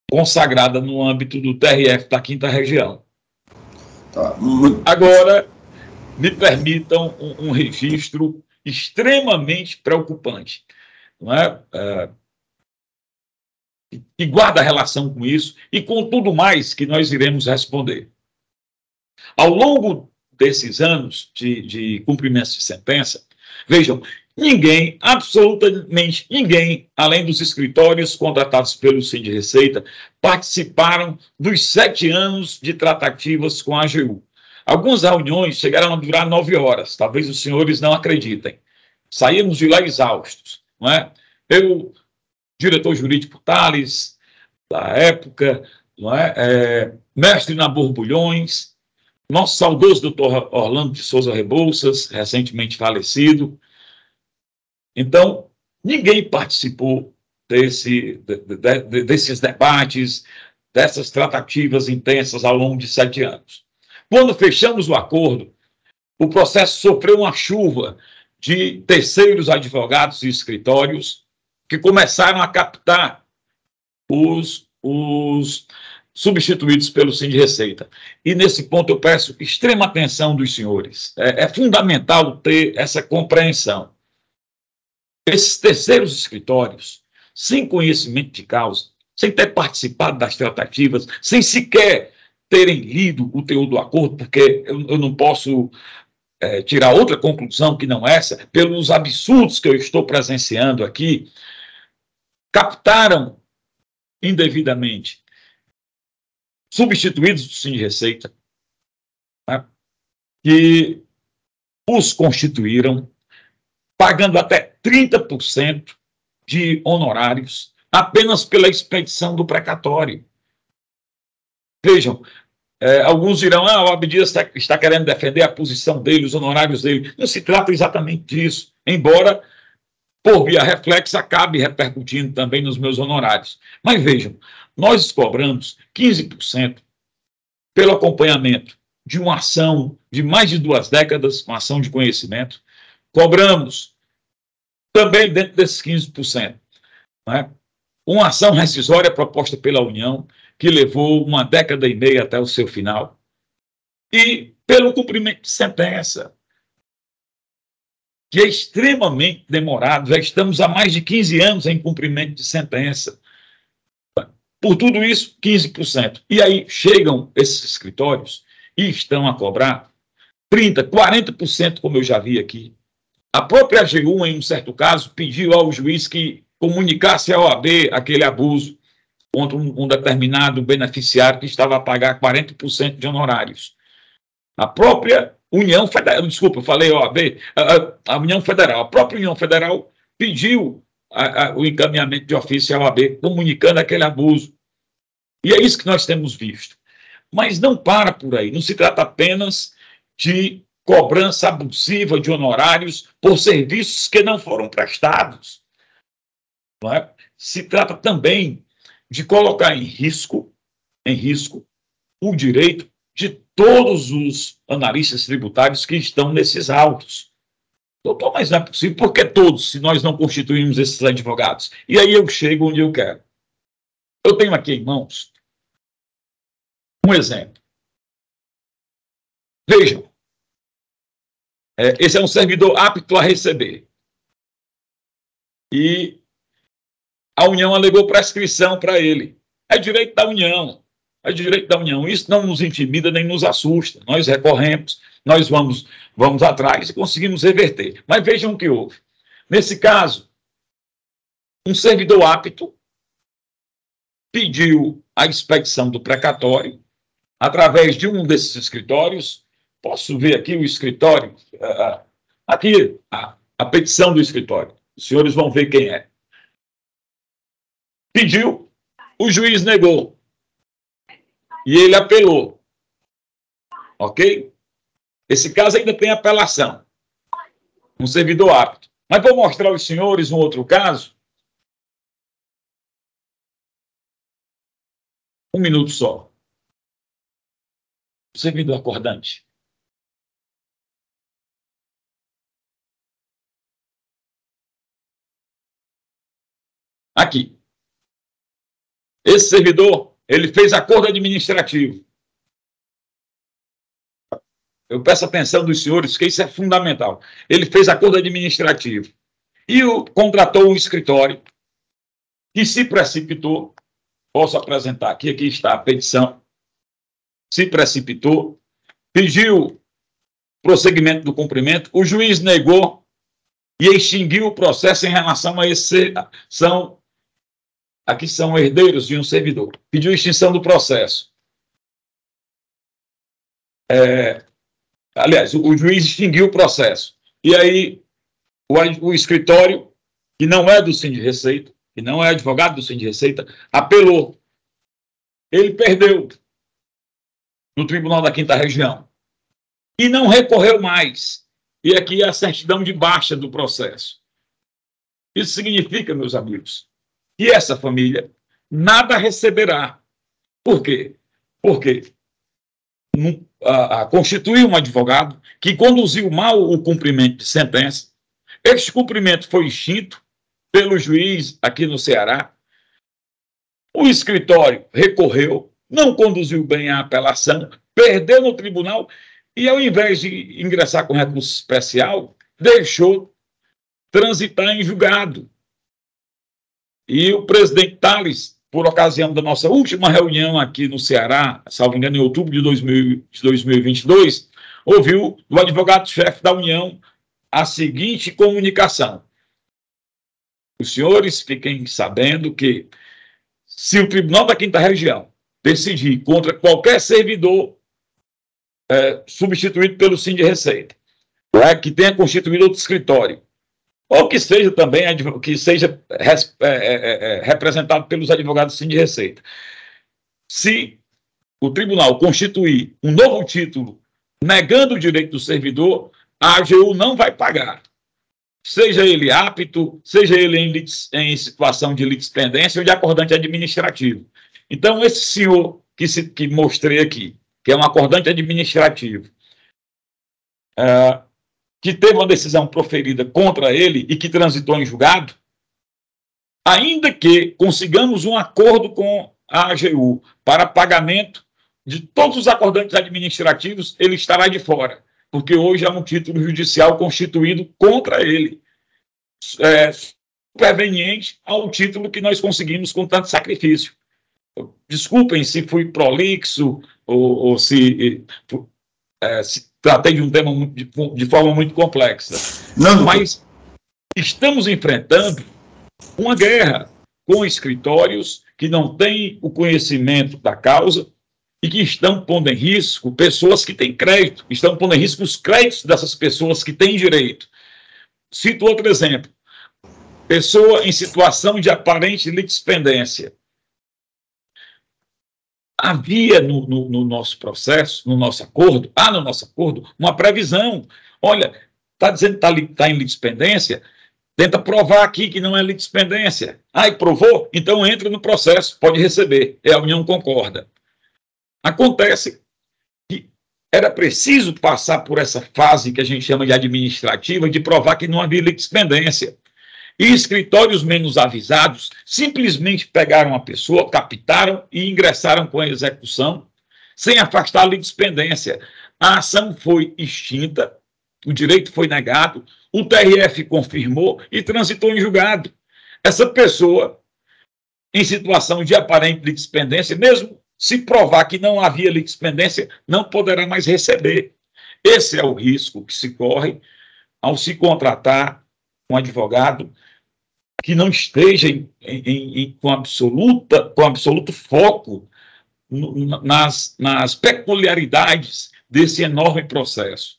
consagrada no âmbito do TRF da 5ª Região. Tá. Agora, me permitam um registro extremamente preocupante, não é? Que guarda relação com isso e com tudo mais que nós iremos responder. Ao longo desses anos de cumprimento de sentença, vejam, ninguém, absolutamente ninguém, além dos escritórios contratados pelo Sind Receita, participaram dos 7 anos de tratativas com a AGU. Algumas reuniões chegaram a durar 9 horas, talvez os senhores não acreditem. Saímos de lá exaustos, não é? Eu, diretor jurídico Tales, da época, não é? Mestre na Borbulhões, nosso saudoso doutor Orlando de Souza Rebouças, recentemente falecido. Então, ninguém participou desses debates, dessas tratativas intensas ao longo de 7 anos. Quando fechamos o acordo, o processo sofreu uma chuva de terceiros advogados e escritórios que começaram a captar os substituídos pelo Sind Receita. E, nesse ponto, eu peço extrema atenção dos senhores. É fundamental ter essa compreensão. Esses terceiros escritórios, sem conhecimento de causa, sem ter participado das tratativas, sem sequer terem lido o teor do acordo, porque eu não posso tirar outra conclusão que não essa, pelos absurdos que eu estou presenciando aqui, captaram indevidamente substituídos do Sind Receita, né, que os constituíram, pagando até 30% de honorários apenas pela expedição do precatório. Vejam, alguns dirão, o Abdias está querendo defender a posição dele, os honorários dele. Não se trata exatamente disso, embora, por via reflexa, acabe repercutindo também nos meus honorários. Mas vejam, nós cobramos 15% pelo acompanhamento de uma ação de mais de 2 décadas, uma ação de conhecimento. Cobramos também dentro desses 15%, né, uma ação rescisória proposta pela União, que levou 1 década e meia até o seu final, e pelo cumprimento de sentença, que é extremamente demorado. Já estamos há mais de 15 anos em cumprimento de sentença. Por tudo isso, 15%. E aí chegam esses escritórios e estão a cobrar 30%, 40%, como eu já vi aqui. A própria AGU, em um certo caso, pediu ao juiz que comunicasse à OAB aquele abuso contra um determinado beneficiário que estava a pagar 40% de honorários. A própria União Federal, desculpa, eu falei OAB, a União Federal, a própria União Federal pediu o encaminhamento de ofício à OAB, comunicando aquele abuso. E é isso que nós temos visto. Mas não para por aí, não se trata apenas de cobrança abusiva de honorários por serviços que não foram prestados. Não é? Se trata também de colocar em risco o direito de todos os analistas tributários que estão nesses autos. Doutor, mas não é possível, por que todos, se nós não constituímos esses advogados? E aí eu chego onde eu quero. Eu tenho aqui em mãos um exemplo. Vejam, esse é um servidor apto a receber. E a União alegou prescrição para ele. É direito da União. É direito da União. Isso não nos intimida nem nos assusta. Nós recorremos, nós vamos atrás e conseguimos reverter. Mas vejam o que houve. Nesse caso, um servidor apto pediu a expedição do precatório através de um desses escritórios. Posso ver aqui o escritório? Aqui, a petição do escritório. Os senhores vão ver quem é. Pediu, o juiz negou. E ele apelou. Ok? Esse caso ainda tem apelação. Um servidor apto. Mas vou mostrar aos senhores um outro caso. Um minuto só. O servidor acordante. Aqui. Esse servidor, ele fez acordo administrativo. eu peço a atenção dos senhores, porque isso é fundamental. Ele fez acordo administrativo e contratou um escritório que se precipitou. Posso apresentar aqui, aqui está a petição. Se precipitou, pediu prosseguimento do cumprimento, o juiz negou e extinguiu o processo em relação a esse. Aqui são herdeiros de um servidor. Pediu extinção do processo. Aliás, o juiz extinguiu o processo. E aí, o escritório, que não é do Síndico de Receita, que não é advogado do Síndico de Receita, apelou. Ele perdeu no Tribunal da Quinta Região. E não recorreu mais. E aqui é a certidão de baixa do processo. Isso significa, meus amigos, que essa família nada receberá. Por quê? Porque constituiu um advogado que conduziu mal o cumprimento de sentença. Este cumprimento foi extinto pelo juiz aqui no Ceará. O escritório recorreu, não conduziu bem a apelação, perdeu no tribunal e, ao invés de ingressar com recurso especial, deixou transitar em julgado. E o presidente Tales, por ocasião da nossa última reunião aqui no Ceará, salvo engano, em outubro de 2022, ouviu do advogado-chefe da União a seguinte comunicação: os senhores fiquem sabendo que, se o Tribunal da Quinta Região decidir contra qualquer servidor substituído pelo Síndico de Receita, que tenha constituído outro escritório, ou que seja também representado pelos advogados do Síndico de Receita, se o tribunal constituir um novo título negando o direito do servidor, a AGU não vai pagar. Seja ele apto, seja ele em situação de litispendência ou de acordante administrativo. Então, esse senhor que mostrei aqui, que é um acordante administrativo, que teve uma decisão proferida contra ele e que transitou em julgado, ainda que consigamos um acordo com a AGU para pagamento de todos os acordantes administrativos, ele estará de fora, porque hoje há um título judicial constituído contra ele, superveniente ao título que nós conseguimos com tanto sacrifício. Desculpem se fui prolixo ou se tratei de um tema de forma muito complexa. Não, mas estamos enfrentando uma guerra com escritórios que não têm o conhecimento da causa e que estão pondo em risco pessoas que têm crédito, estão pondo em risco os créditos dessas pessoas que têm direito. Cito outro exemplo. Pessoa em situação de aparente litispendência. Havia no nosso processo, no nosso acordo, uma previsão. Olha, está dizendo que está em litispendência, tenta provar aqui que não é litispendência. E provou? Então entra no processo, pode receber. A União concorda. Acontece que era preciso passar por essa fase que a gente chama de administrativa, de provar que não havia litispendência. E escritórios menos avisados simplesmente pegaram a pessoa, captaram e ingressaram com a execução, sem afastar a litispendência. A ação foi extinta, o direito foi negado, o TRF confirmou e transitou em julgado. Essa pessoa, em situação de aparente litispendência, mesmo se provar que não havia litispendência, não poderá mais receber. Esse é o risco que se corre ao se contratar um advogado que não esteja com absoluto foco nas peculiaridades desse enorme processo.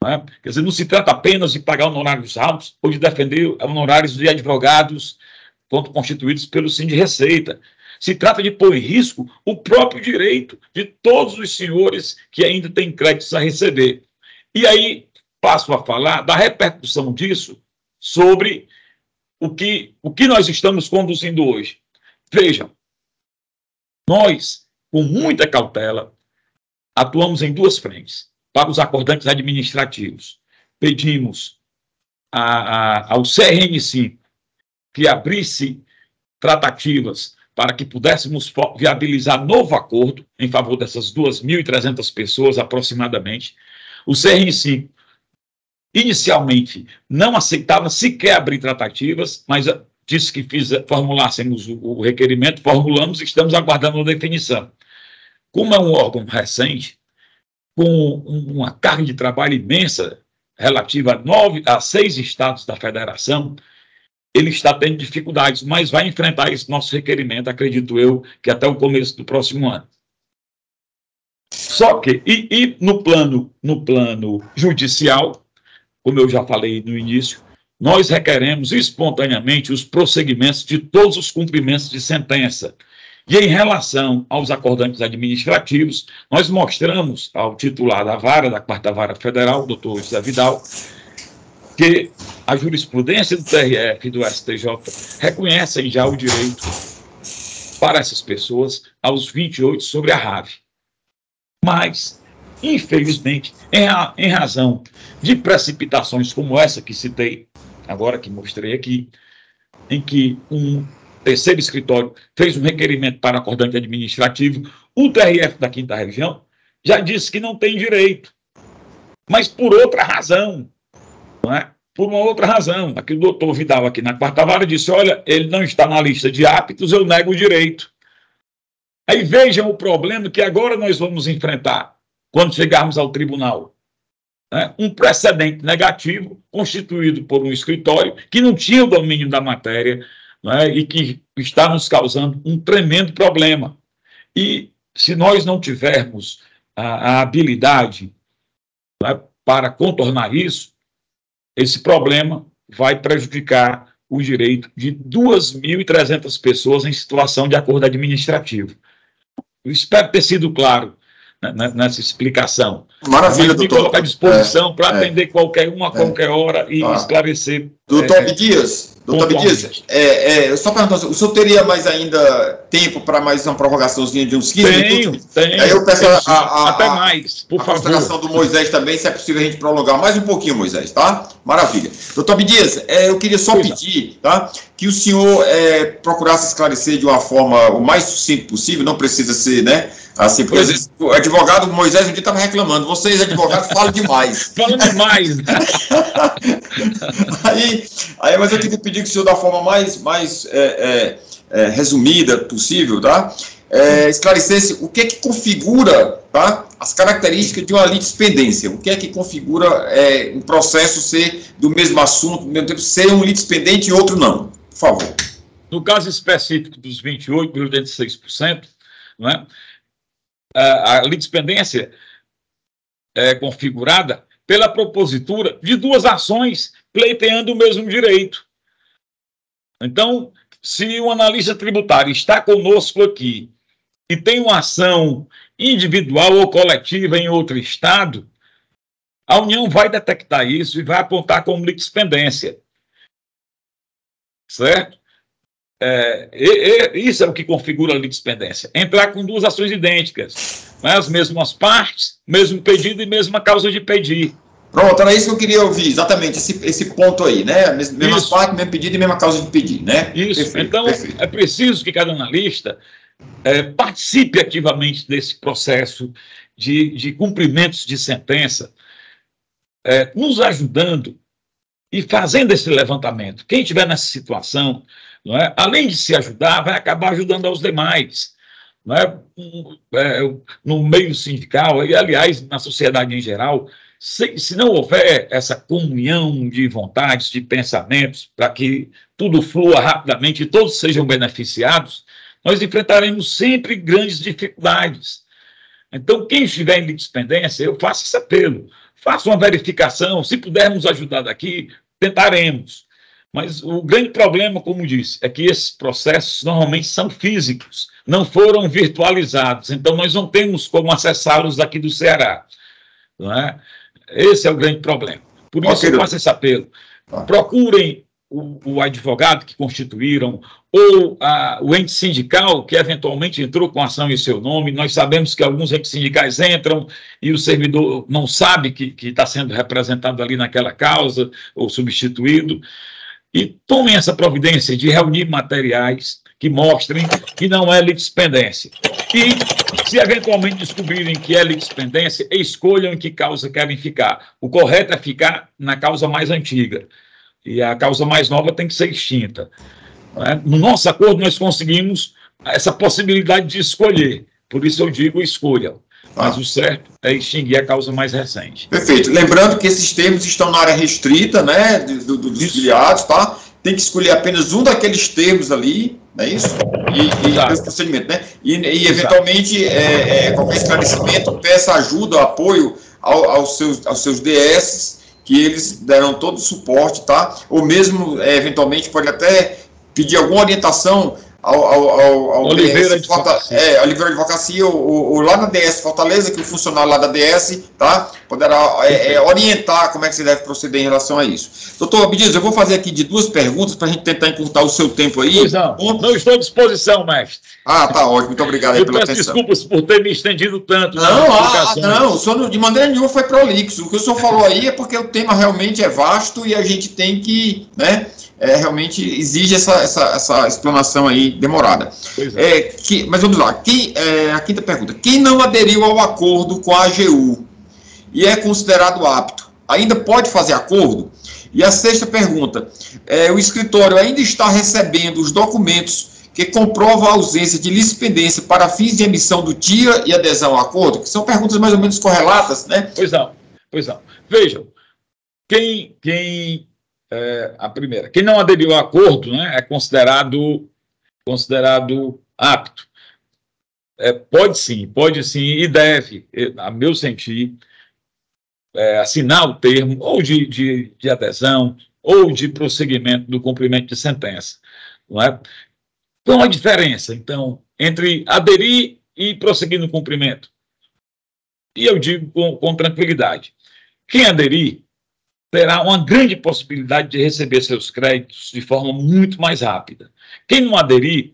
Não Quer dizer, não se trata apenas de pagar honorários altos ou de defender honorários de advogados constituídos pelo Síndico de Receita. Se trata de pôr em risco o próprio direito de todos os senhores que ainda têm créditos a receber. E aí passo a falar da repercussão disso sobre o que nós estamos conduzindo hoje. Vejam, nós, com muita cautela, atuamos em duas frentes. Para os acordantes administrativos, pedimos ao CRN5 que abrisse tratativas para que pudéssemos viabilizar novo acordo em favor dessas 2.300 pessoas aproximadamente. O CRN5, inicialmente, não aceitava sequer abrir tratativas, mas disse que formulássemos o requerimento, formulamos e estamos aguardando a definição. Como é um órgão recente, com uma carga de trabalho imensa, relativa a 6 estados da federação, ele está tendo dificuldades, mas vai enfrentar esse nosso requerimento, acredito eu, que até o começo do próximo ano. Só que, no plano judicial, como eu já falei no início, nós requeremos espontaneamente os prosseguimentos de todos os cumprimentos de sentença. E em relação aos acordantes administrativos, nós mostramos ao titular da vara, da 4ª Vara Federal, doutor José Vidal, que a jurisprudência do TRF e do STJ reconhecem já o direito para essas pessoas aos 28 sobre a RAV. Mas, infelizmente, em razão de precipitações como essa que citei, agora que mostrei aqui, em que um terceiro escritório fez um requerimento para acordante administrativo, o TRF da 5ª Região já disse que não tem direito, mas por outra razão, não é? Por uma outra razão. Aqui o doutor Vidal, aqui na 4ª Vara, disse, olha, ele não está na lista de aptos, eu nego o direito. Aí vejam o problema que agora nós vamos enfrentar, quando chegarmos ao tribunal. Né? Um precedente negativo, constituído por um escritório que não tinha o domínio da matéria, né, e que está nos causando um tremendo problema. E se nós não tivermos a habilidade, né, para contornar isso, esse problema vai prejudicar o direito de 2.300 pessoas em situação de acordo administrativo. Eu espero ter sido claro nessa explicação. Maravilha, doutor. Colocar à disposição para atender qualquer um a qualquer hora e esclarecer. Doutor Abdias, só perguntando, o senhor teria mais ainda tempo para mais uma prorrogaçãozinha de uns 15 minutos? Tenho. Aí eu peço até mais, por favor. A consideração do Moisés também, se é possível a gente prolongar mais um pouquinho, Moisés, tá? Maravilha. Doutor Abdias, eu queria só pedir, tá, que o senhor procurasse esclarecer de uma forma o mais sucinta possível, não precisa ser, né, assim, por exemplo, o advogado Moisés um dia estava reclamando, vocês, advogados, falam demais. Falam demais. Mas eu queria pedir que o senhor, da forma mais resumida possível, tá, esclarecesse o que é que configura, tá, as características de uma litispendência, o que é que configura um processo ser do mesmo assunto, ao mesmo tempo ser um litispendente e outro não, por favor. No caso específico dos 28,86%, não é? A litispendência é configurada pela propositura de 2 ações pleiteando o mesmo direito. Então, se o analista tributário está conosco aqui e tem uma ação individual ou coletiva em outro estado, a União vai detectar isso e vai apontar como litispendência. Certo? Isso é o que configura a litispendência. Entrar com 2 ações idênticas, né? As mesmas partes, mesmo pedido e mesma causa de pedir. Pronto, era isso que eu queria ouvir, exatamente, esse ponto aí, né? Mesmas partes, mesmo pedido e mesma causa de pedir, né? Isso, perfeito, então perfeito. É preciso que cada analista participe ativamente desse processo de cumprimentos de sentença, nos ajudando e fazendo esse levantamento. Quem estiver nessa situação, não é, além de se ajudar, vai acabar ajudando aos demais. Não é? No meio sindical, e aliás, na sociedade em geral, se não houver essa comunhão de vontades, de pensamentos, para que tudo flua rapidamente e todos sejam beneficiados, nós enfrentaremos sempre grandes dificuldades. Então, quem estiver em litispendência, eu faço esse apelo, faça uma verificação, se pudermos ajudar daqui, tentaremos. Mas o grande problema, como disse, é que esses processos normalmente são físicos, não foram virtualizados, então nós não temos como acessá-los daqui do Ceará. Não é? Esse é o grande problema. Por isso eu faço esse apelo. Procurem o advogado que constituíram, ou o ente sindical que eventualmente entrou com ação em seu nome. Nós sabemos que alguns entes sindicais entram e o servidor não sabe que está sendo representado ali naquela causa, ou substituído. E tomem essa providência de reunir materiais que mostrem que não é litispendência. E Se eventualmente descobrirem que é litispendência, escolham em que causa querem ficar. O correto é ficar na causa mais antiga. E a causa mais nova tem que ser extinta. Né? No nosso acordo, nós conseguimos essa possibilidade de escolher. Por isso eu digo escolham. Mas o certo é extinguir a causa mais recente. Perfeito. Lembrando que esses termos estão na área restrita, né, dos filiados, tá? Tem que escolher apenas um daqueles termos ali, não é isso? E esse procedimento, né? E eventualmente, qualquer esclarecimento, peça ajuda, apoio aos seus DS, que eles deram todo o suporte, tá? Ou mesmo, eventualmente, pode até pedir alguma orientação ao Oliveira DS, Oliveira Advocacia, ou lá na DS Fortaleza, que o funcionário lá da DS, tá? Poderá orientar como é que você deve proceder em relação a isso. Doutor Abdias, eu vou fazer aqui de 2 perguntas para a gente tentar encurtar o seu tempo aí. Pois não estou à disposição, mestre. Ah, tá ótimo, muito obrigado aí pela atenção. Desculpas por ter me estendido tanto. Não, o senhor de maneira nenhuma foi prolixo. O que o senhor falou aí é porque o tema realmente é vasto e a gente tem que, né, realmente exige essa explanação aí demorada. Mas vamos lá, a quinta pergunta. Quem não aderiu ao acordo com a AGU e é considerado apto, ainda pode fazer acordo? E a sexta pergunta, o escritório ainda está recebendo os documentos que comprovam a ausência de litispendência para fins de emissão do TIA e adesão ao acordo? Que são perguntas mais ou menos correlatas, né? Pois não. Vejam, a primeira, quem não aderiu ao acordo, né, é considerado apto. Pode sim, e deve, a meu sentir, assinar o termo ou de adesão ou de prosseguimento do cumprimento de sentença. Não é? Qual a diferença, então, entre aderir e prosseguir no cumprimento? E eu digo com tranquilidade. Quem aderir terá uma grande possibilidade de receber seus créditos de forma muito mais rápida. Quem não aderir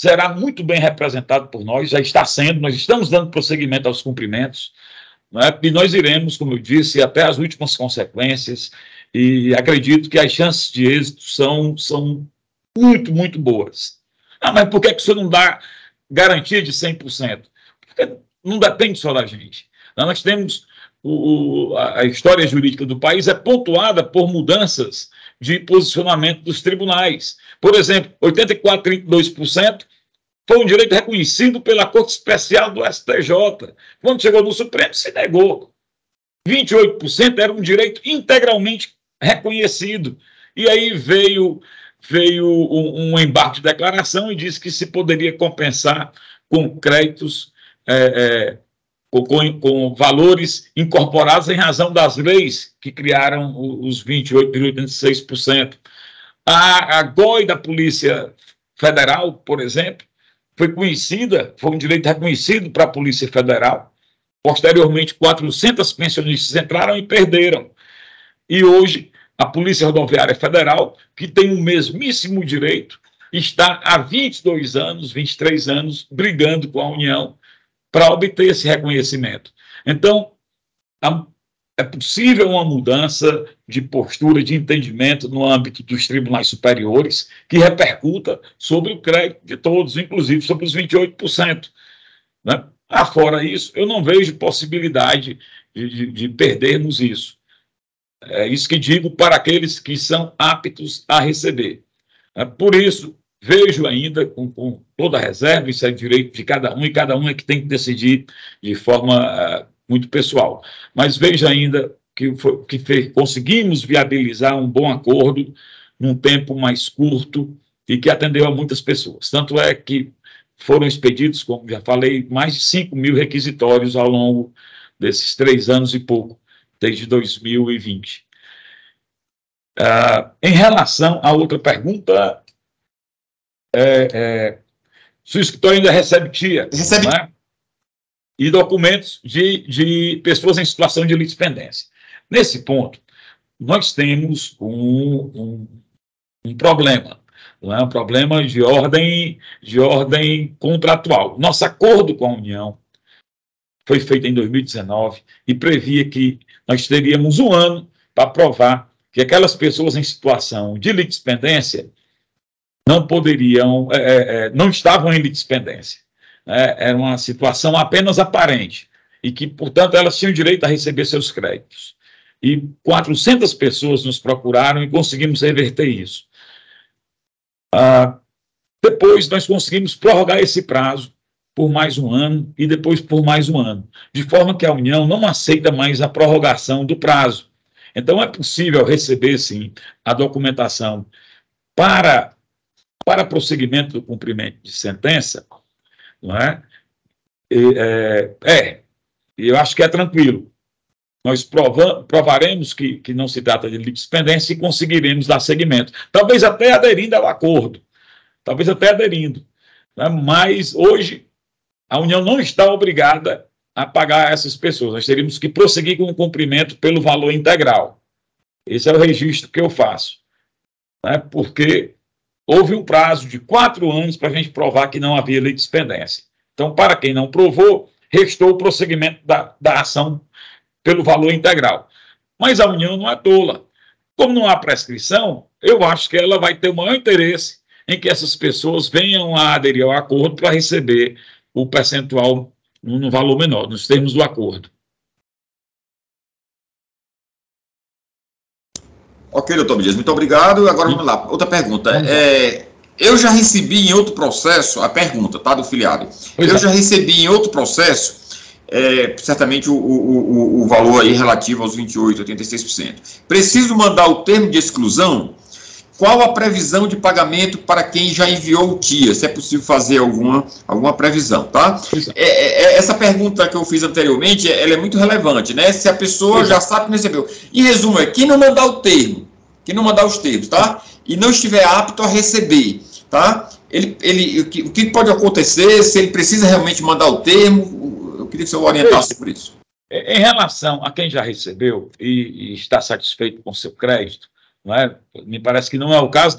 será muito bem representado por nós, já está sendo, nós estamos dando prosseguimento aos cumprimentos, né? E nós iremos, como eu disse, até as últimas consequências, e acredito que as chances de êxito são muito, muito boas. Mas por que o senhor não dá garantia de 100%? Porque não depende só da gente. Nós temos a história jurídica do país é pontuada por mudanças de posicionamento dos tribunais. Por exemplo, 84,32% foi um direito reconhecido pela Corte Especial do STJ. Quando chegou no Supremo, se negou. 28% era um direito integralmente reconhecido. E aí veio um embargo de declaração e disse que se poderia compensar com créditos com valores incorporados em razão das leis que criaram os 28,86%. A GOI da Polícia Federal, por exemplo, foi um direito reconhecido para a Polícia Federal. Posteriormente, 400 pensionistas entraram e perderam. E hoje, a Polícia Rodoviária Federal, que tem o mesmíssimo direito, está há 22 anos, 23 anos, brigando com a União para obter esse reconhecimento. Então, é possível uma mudança de postura, de entendimento no âmbito dos tribunais superiores que repercuta sobre o crédito de todos, inclusive sobre os 28%. Né? Fora isso, eu não vejo possibilidade de perdermos isso. É isso que digo para aqueles que são aptos a receber. Por isso, vejo ainda com toda a reserva, isso é direito de cada um, e cada um é que tem que decidir de forma muito pessoal. Mas vejo ainda que conseguimos viabilizar um bom acordo num tempo mais curto e que atendeu a muitas pessoas. Tanto é que foram expedidos, como já falei, mais de 5 mil requisitórios ao longo desses 3 anos e pouco, desde 2020. Em relação à outra pergunta, se o escritório ainda recebe TIA, né? E documentos de pessoas em situação de litispendência. Nesse ponto, nós temos um problema, não é? Um problema de ordem contratual. Nosso acordo com a União foi feito em 2019 e previa que nós teríamos 1 ano para provar que aquelas pessoas em situação de litispendência não estavam em litispendência. era uma situação apenas aparente, e que, portanto, elas tinham direito a receber seus créditos. E 400 pessoas nos procuraram e conseguimos reverter isso. Depois, nós conseguimos prorrogar esse prazo por mais um ano e depois por mais um ano, de forma que a União não aceita mais a prorrogação do prazo. Então, é possível receber, sim, a documentação para prosseguimento do cumprimento de sentença, não é? E eu acho que é tranquilo. Nós provaremos que não se trata de litispendência e conseguiremos dar seguimento. Talvez até aderindo ao acordo. Né? Mas, hoje, a União não está obrigada a pagar essas pessoas. Nós teríamos que prosseguir com o cumprimento pelo valor integral. Esse é o registro que eu faço. Né? Porque houve um prazo de 4 anos para a gente provar que não havia litispendência. Então, para quem não provou, restou o prosseguimento da ação pelo valor integral. Mas a União não é tola. Como não há prescrição, eu acho que ela vai ter o maior interesse em que essas pessoas venham a aderir ao acordo para receber o percentual no valor menor, nos termos do acordo. Ok, doutor Abdias, muito obrigado. Agora vamos lá, outra pergunta. Eu já recebi em outro processo, a pergunta, tá, do filiado. Já recebi em outro processo, certamente o valor aí relativo aos 28%, 86%. Preciso mandar o termo de exclusão? Qual a previsão de pagamento para quem já enviou o TIA? Se é possível fazer alguma previsão, tá? Essa pergunta que eu fiz anteriormente, ela é muito relevante, né? Se a pessoa já sabe que não recebeu. Em resumo, quem não mandar o termo, quem não mandar os termos, tá? E não estiver apto a receber, tá? O que pode acontecer, se ele precisa realmente mandar o termo? Eu queria que você orientasse por isso. Em relação a quem já recebeu e está satisfeito com seu crédito, não é? Me parece que não é o caso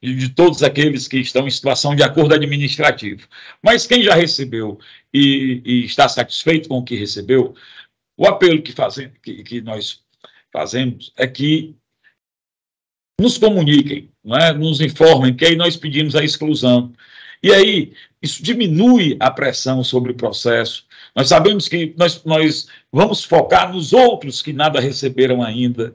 de todos aqueles que estão em situação de acordo administrativo. Mas quem já recebeu e está satisfeito com o que recebeu, o apelo que nós fazemos é que nos comuniquem, não é? Nos informem, que aí nós pedimos a exclusão. E aí, isso diminui a pressão sobre o processo. Nós sabemos que nós vamos focar nos outros que nada receberam ainda,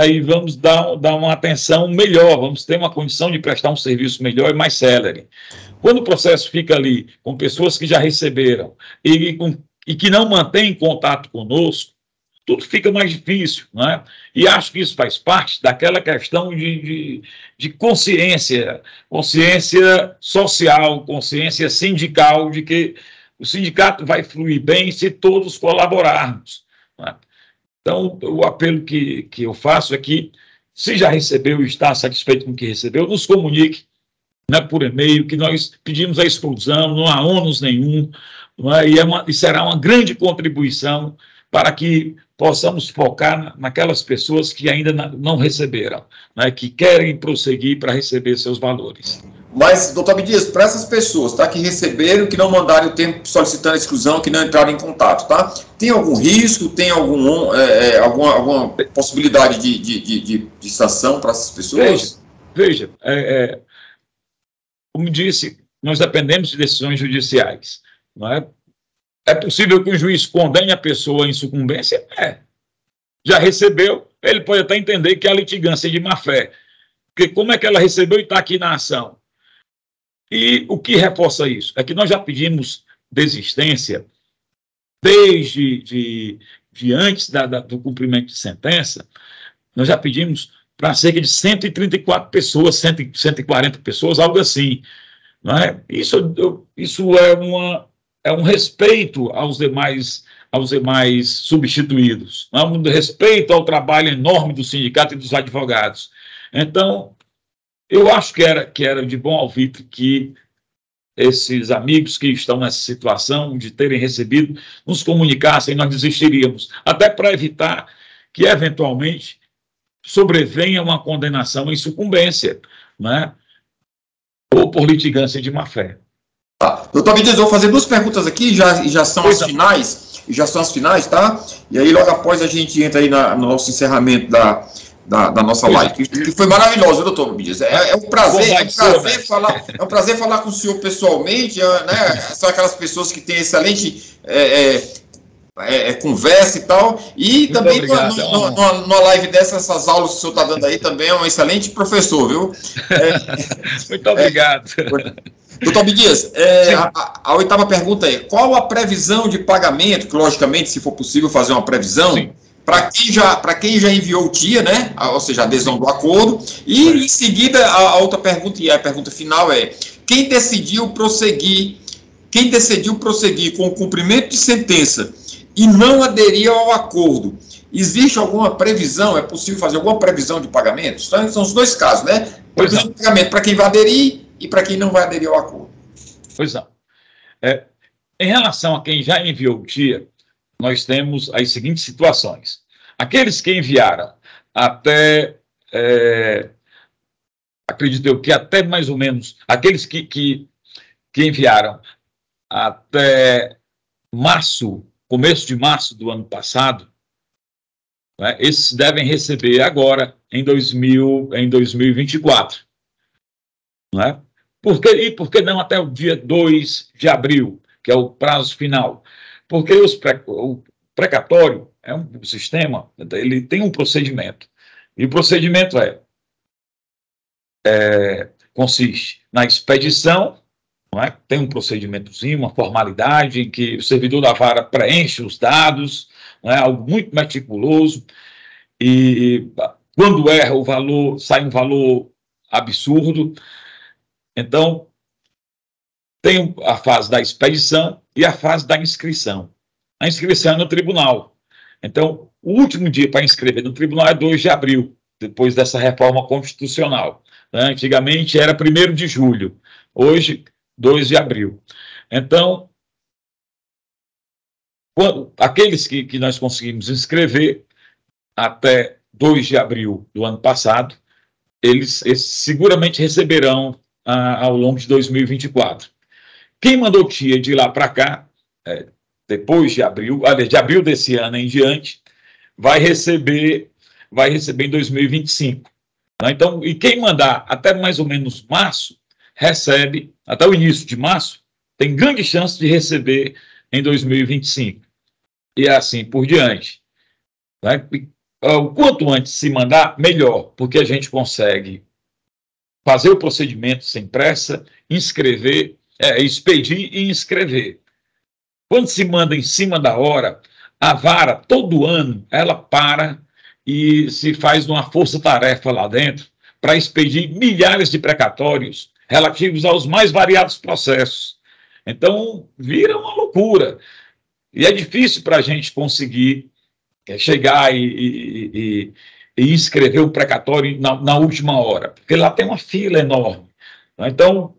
e vamos dar uma atenção melhor, vamos ter uma condição de prestar um serviço melhor e mais célere. Quando o processo fica ali com pessoas que já receberam e que não mantêm contato conosco, tudo fica mais difícil, né? E acho que isso faz parte daquela questão de consciência social, consciência sindical, de que o sindicato vai fluir bem se todos colaborarmos, né? Então, o apelo que eu faço é que, se já recebeu e está satisfeito com o que recebeu, nos comunique, né, por e-mail, que nós pedimos a exclusão, não há ônus nenhum, né, e será uma grande contribuição para que possamos focar naquelas pessoas que ainda não receberam, né, que querem prosseguir para receber seus valores. Mas, doutor Abdias, para essas pessoas, tá, que receberam, que não mandaram o termo solicitando a exclusão, que não entraram em contato, tá? Tem algum risco, tem alguma possibilidade de sanção para essas pessoas? Veja, como disse, nós dependemos de decisões judiciais, não é? É possível que o juiz condene a pessoa em sucumbência? Já recebeu, ele pode até entender que é a litigância de má-fé, porque como é que ela recebeu e está aqui na ação? E o que reforça isso? É que nós já pedimos desistência desde antes do cumprimento de sentença, nós já pedimos para cerca de 134 pessoas, 140 pessoas, algo assim, não é? Isso é um respeito aos demais substituídos, não é? Um respeito ao trabalho enorme do sindicato e dos advogados. Então, eu acho que era de bom alvitre que esses amigos que estão nessa situação de terem recebido nos comunicassem, nós desistiríamos, até para evitar que, eventualmente, sobrevenha uma condenação em sucumbência, né? Ou por litigância de má-fé. Doutor Abdias, eu vou fazer 2 perguntas aqui, já são as finais, tá? E aí, logo após, a gente entra aí no nosso encerramento da nossa live, que foi maravilhosa, doutor Abdias. É um prazer falar com o senhor pessoalmente, né? São aquelas pessoas que têm excelente conversa e tal, e muito também numa live essas aulas que o senhor está dando aí também é um excelente professor, viu? Muito obrigado. Doutor Abdias, a oitava pergunta é: qual a previsão de pagamento, que logicamente, se for possível fazer uma previsão, para quem já enviou o TIA, né? Ou seja, a adesão do acordo, e em seguida a outra pergunta, e a pergunta final é: quem decidiu prosseguir com o cumprimento de sentença e não aderir ao acordo, existe alguma previsão, é possível fazer alguma previsão de pagamento? São os dois casos, né? Previsão de pagamento para quem vai aderir e para quem não vai aderir ao acordo. Pois não. Em relação a quem já enviou o TIA, nós temos as seguintes situações. Aqueles que enviaram até, acredito eu que até mais ou menos, aqueles que enviaram até março, começo de março do ano passado, né, esses devem receber agora em 2024. Né? Por que não até o dia 2 de abril, que é o prazo final? Porque o precatório é um sistema, ele tem um procedimento. E o procedimento consiste na expedição, não é? Tem um procedimentozinho, uma formalidade em que o servidor da vara preenche os dados, não é? Algo muito meticuloso, e quando erra o valor, sai um valor absurdo. Então, tem a fase da expedição e a fase da inscrição. A inscrição é no tribunal. Então, o último dia para inscrever no tribunal é 2 de abril, depois dessa reforma constitucional. Antigamente era 1º de julho, hoje 2 de abril. Então, aqueles que nós conseguimos inscrever até 2 de abril do ano passado, eles seguramente receberão ao longo de 2024. Quem mandou TIA de lá para cá, depois de abril, de abril desse ano em diante, vai receber em 2025. Então, e quem mandar até mais ou menos março, recebe, até o início de março, tem grande chance de receber em 2025. E assim por diante. O quanto antes se mandar, melhor, porque a gente consegue fazer o procedimento sem pressa, inscrever, expedir e inscrever. Quando se manda em cima da hora, a vara, todo ano, ela para e se faz uma força-tarefa lá dentro para expedir milhares de precatórios relativos aos mais variados processos. Então, vira uma loucura. E é difícil para a gente conseguir chegar e inscrever o precatório na última hora, porque lá tem uma fila enorme. Então,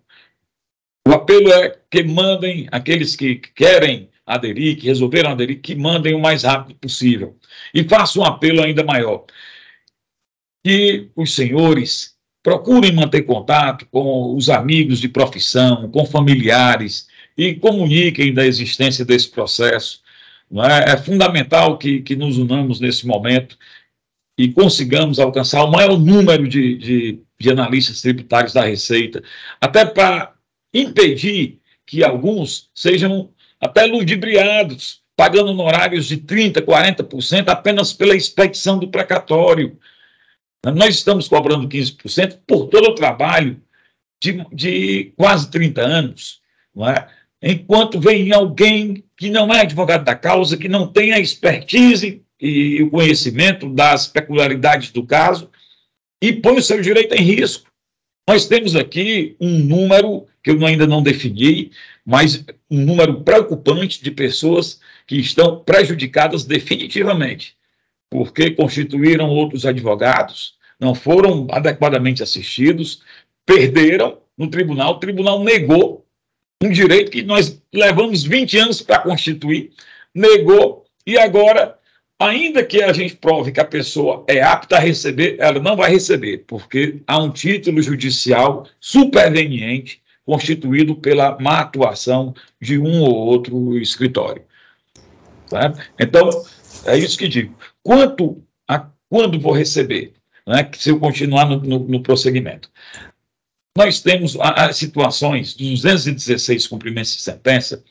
o apelo é que mandem, aqueles que querem aderir, que resolveram aderir, que mandem o mais rápido possível. E faço um apelo ainda maior, que os senhores procurem manter contato com os amigos de profissão, com familiares, e comuniquem da existência desse processo. Não é? É fundamental que nos unamos nesse momento e consigamos alcançar o maior número de analistas tributários da Receita, até para impedir que alguns sejam até ludibriados, pagando honorários de 30%, 40% apenas pela expedição do precatório. Nós estamos cobrando 15% por todo o trabalho de quase 30 anos, não é? Enquanto vem alguém que não é advogado da causa, que não tem a expertise e o conhecimento das peculiaridades do caso, e põe o seu direito em risco. Nós temos aqui um número, que eu ainda não defini, mas um número preocupante de pessoas que estão prejudicadas definitivamente, porque constituíram outros advogados, não foram adequadamente assistidos, perderam no tribunal, o tribunal negou um direito que nós levamos 20 anos para constituir, negou, e agora, ainda que a gente prove que a pessoa é apta a receber, ela não vai receber, porque há um título judicial superveniente constituído pela má atuação de um ou outro escritório. Tá? Então, é isso que digo. Quando vou receber? né, se eu continuar no prosseguimento. Nós temos as situações dos 216 cumprimentos de sentença,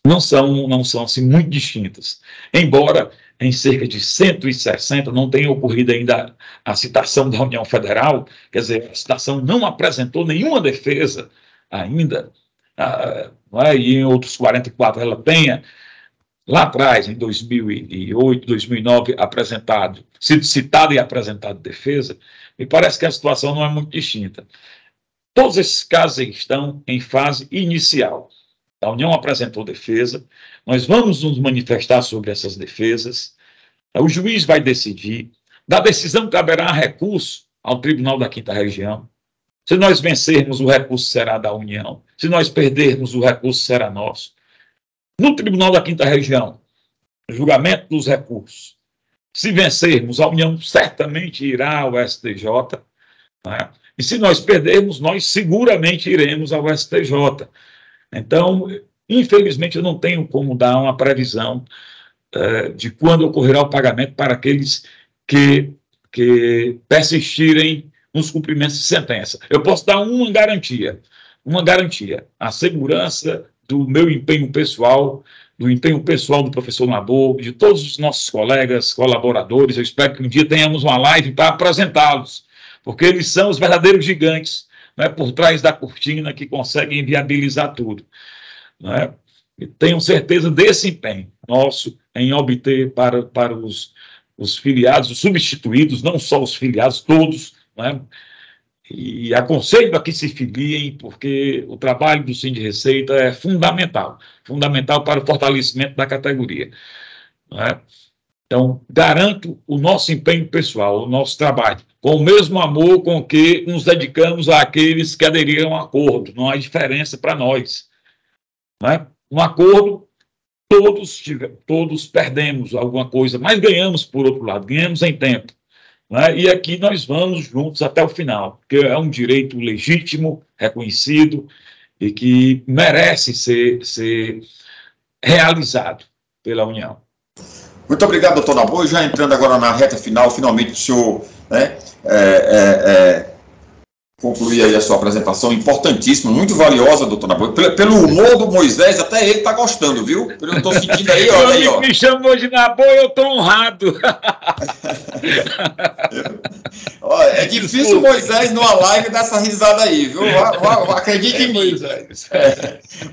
não são assim, muito distintas, embora em cerca de 160 não tenha ocorrido ainda a citação da União Federal, quer dizer, a citação não apresentou nenhuma defesa ainda, e em outros 44 ela tenha, lá atrás, em 2008, 2009, sido citada e apresentado defesa, me parece que a situação não é muito distinta. Todos esses casos estão em fase inicial. A União apresentou defesa, nós vamos nos manifestar sobre essas defesas, o juiz vai decidir, da decisão caberá recurso ao Tribunal da Quinta Região. Se nós vencermos, o recurso será da União, se nós perdermos, o recurso será nosso. No Tribunal da Quinta Região, julgamento dos recursos. Se vencermos, a União certamente irá ao STJ, né? E se nós perdermos, nós seguramente iremos ao STJ. Então, infelizmente, eu não tenho como dar uma previsão de quando ocorrerá o pagamento para aqueles que persistirem nos cumprimentos de sentença. Eu posso dar uma garantia, a segurança do meu empenho pessoal, do professor Nabor, de todos os nossos colegas, colaboradores. Eu espero que um dia tenhamos uma live para apresentá-los, porque eles são os verdadeiros gigantes, né, por trás da cortina, que conseguem viabilizar tudo, né? E tenho certeza desse empenho nosso em obter para os filiados, os substituídos, não só os filiados, todos, né? E aconselho a que se filiem, porque o trabalho do Sind Receita é fundamental para o fortalecimento da categoria, né? Então, garanto o nosso empenho pessoal, o nosso trabalho, com o mesmo amor com que nos dedicamos àqueles que aderiram ao acordo. Não há diferença para nós, né? Um acordo, todos perdemos alguma coisa, mas ganhamos, por outro lado, ganhamos em tempo, né? E aqui nós vamos juntos até o final, porque é um direito legítimo, reconhecido, e que merece ser realizado pela União. Muito obrigado, doutor Nabor. Já entrando agora na reta final, finalmente o senhor, né, concluir aí a sua apresentação, importantíssima, muito valiosa, doutor Nabor. Pelo humor do Moisés, até ele está gostando, viu? Eu estou sentindo aí, olha aí, ó. Me chamou de Nabor, eu estou honrado. É difícil o Moisés numa live dar essa risada aí, viu? Acredite em mim.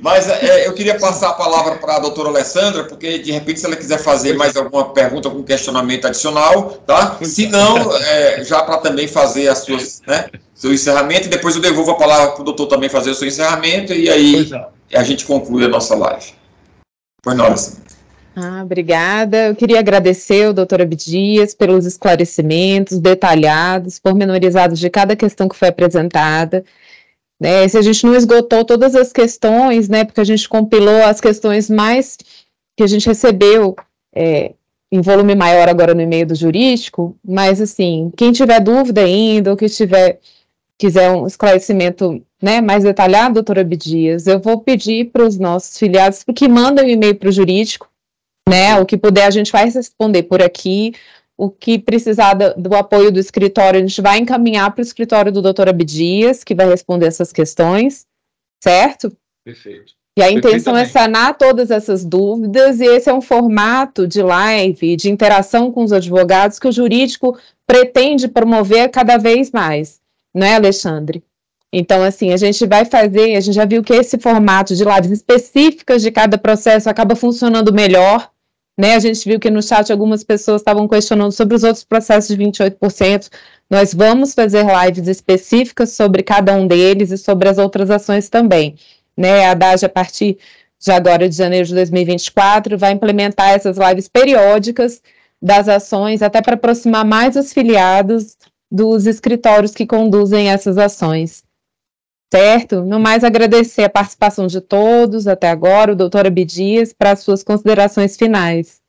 Mas eu queria passar a palavra para a doutora Alessandra, porque de repente se ela quiser fazer mais alguma pergunta, algum questionamento adicional, tá? Se não, já para também fazer as suas, né, seu encerramento, e depois eu devolvo a palavra para o doutor também fazer o seu encerramento, e aí a gente conclui a nossa live. Pois não, Alessandra. Obrigada. Eu queria agradecer ao doutor Abdias pelos esclarecimentos detalhados, pormenorizados de cada questão que foi apresentada. Se a gente não esgotou todas as questões, né, porque a gente compilou as questões mais que a gente recebeu em volume maior agora no e-mail do jurídico, mas assim, quem tiver dúvida ainda, ou que quiser um esclarecimento, né, mais detalhado, doutor Abdias, eu vou pedir para os nossos filiados que mandem um e-mail para o jurídico, né, o que puder a gente vai responder por aqui, o que precisar do apoio do escritório, a gente vai encaminhar para o escritório do doutor Abdias, que vai responder essas questões, certo? Perfeito. E a intenção é sanar todas essas dúvidas, e esse é um formato de live, de interação com os advogados, que o jurídico pretende promover cada vez mais, não é, Alexandre? Então, assim, a gente já viu que esse formato de lives específicas de cada processo acaba funcionando melhor, né? A gente viu que no chat algumas pessoas estavam questionando sobre os outros processos de 28%. Nós vamos fazer lives específicas sobre cada um deles e sobre as outras ações também, né? A Haddad, a partir de agora, de janeiro de 2024, vai implementar essas lives periódicas das ações, até para aproximar mais os filiados dos escritórios que conduzem essas ações. Certo? No mais, agradecer a participação de todos até agora, o doutor Abdias, para as suas considerações finais.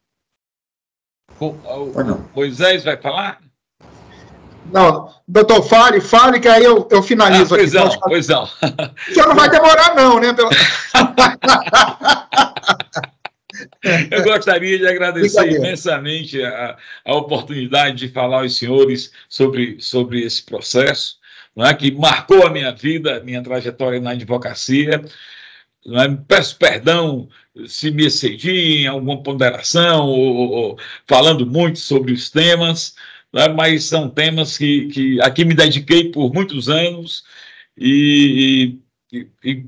O Moisés vai falar? Não, doutor, fale, que aí eu finalizo aqui. Pois não. Já não vai demorar não, né? Eu gostaria de agradecer imensamente a oportunidade de falar aos senhores sobre esse processo, não é, que marcou a minha vida, minha trajetória na advocacia. Não é? Peço perdão se me excedi em alguma ponderação ou falando muito sobre os temas, não é? Mas são temas que aqui me dediquei por muitos anos e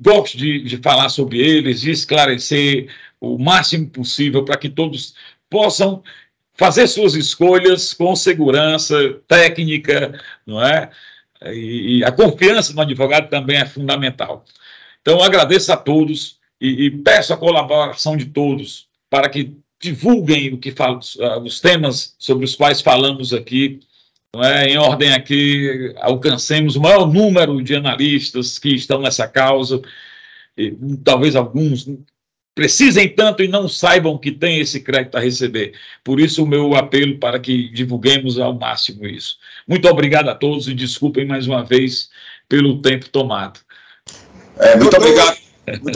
gosto de falar sobre eles, de esclarecer o máximo possível para que todos possam fazer suas escolhas com segurança técnica, não é? E a confiança no advogado também é fundamental. Então, agradeço a todos e peço a colaboração de todos para que divulguem os temas sobre os quais falamos aqui, não é? Em ordem a que alcancemos o maior número de analistas que estão nessa causa, e talvez alguns precisem tanto e não saibam que tem esse crédito a receber. Por isso, o meu apelo para que divulguemos ao máximo isso. Muito obrigado a todos e desculpem mais uma vez pelo tempo tomado. Muito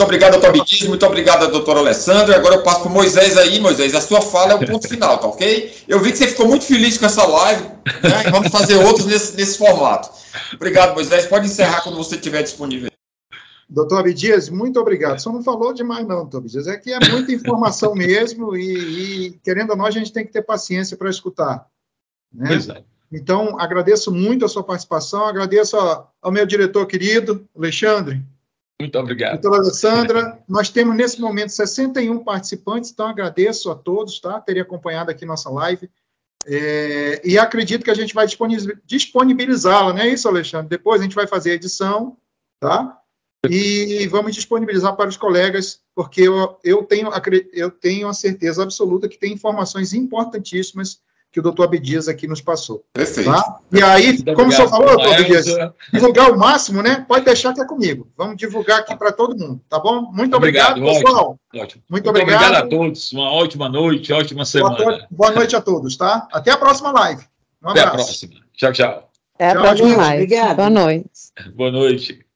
obrigado, doutor Abdias, muito obrigado, doutora Alessandra. Agora eu passo para o Moisés aí. Moisés, a sua fala é o ponto final, tá ok? Eu vi que você ficou muito feliz com essa live, né? Vamos fazer outros nesse formato. Obrigado, Moisés. Pode encerrar quando você estiver disponível. Doutor Abdias, muito obrigado. Só não falou demais não, doutor Abdias. É que é muita informação mesmo e, querendo ou não, a gente tem que ter paciência para escutar. Né? Pois é. Então, agradeço muito a sua participação, agradeço ao meu diretor querido, Alexandre. Muito obrigado. Doutora Alessandra, nós temos nesse momento 61 participantes, então agradeço a todos, tá? Terem acompanhado aqui nossa live. E acredito que a gente vai disponibilizá-la, não é isso, Alexandre? Depois a gente vai fazer a edição, tá? E vamos disponibilizar para os colegas, porque eu tenho a certeza absoluta que tem informações importantíssimas que o doutor Abdias aqui nos passou. Perfeito. Tá? E aí, como o senhor falou, doutor Abdias, divulgar o máximo, né? Pode deixar que é comigo. Vamos divulgar aqui para todo mundo, tá bom? Muito obrigado, pessoal. Ótimo. Muito obrigado a todos. Uma ótima noite, ótima semana. Boa noite a todos, tá? Até a próxima live. Um abraço. Até a próxima. Tchau, tchau. Até a próxima live. Obrigado. Boa noite. Boa noite.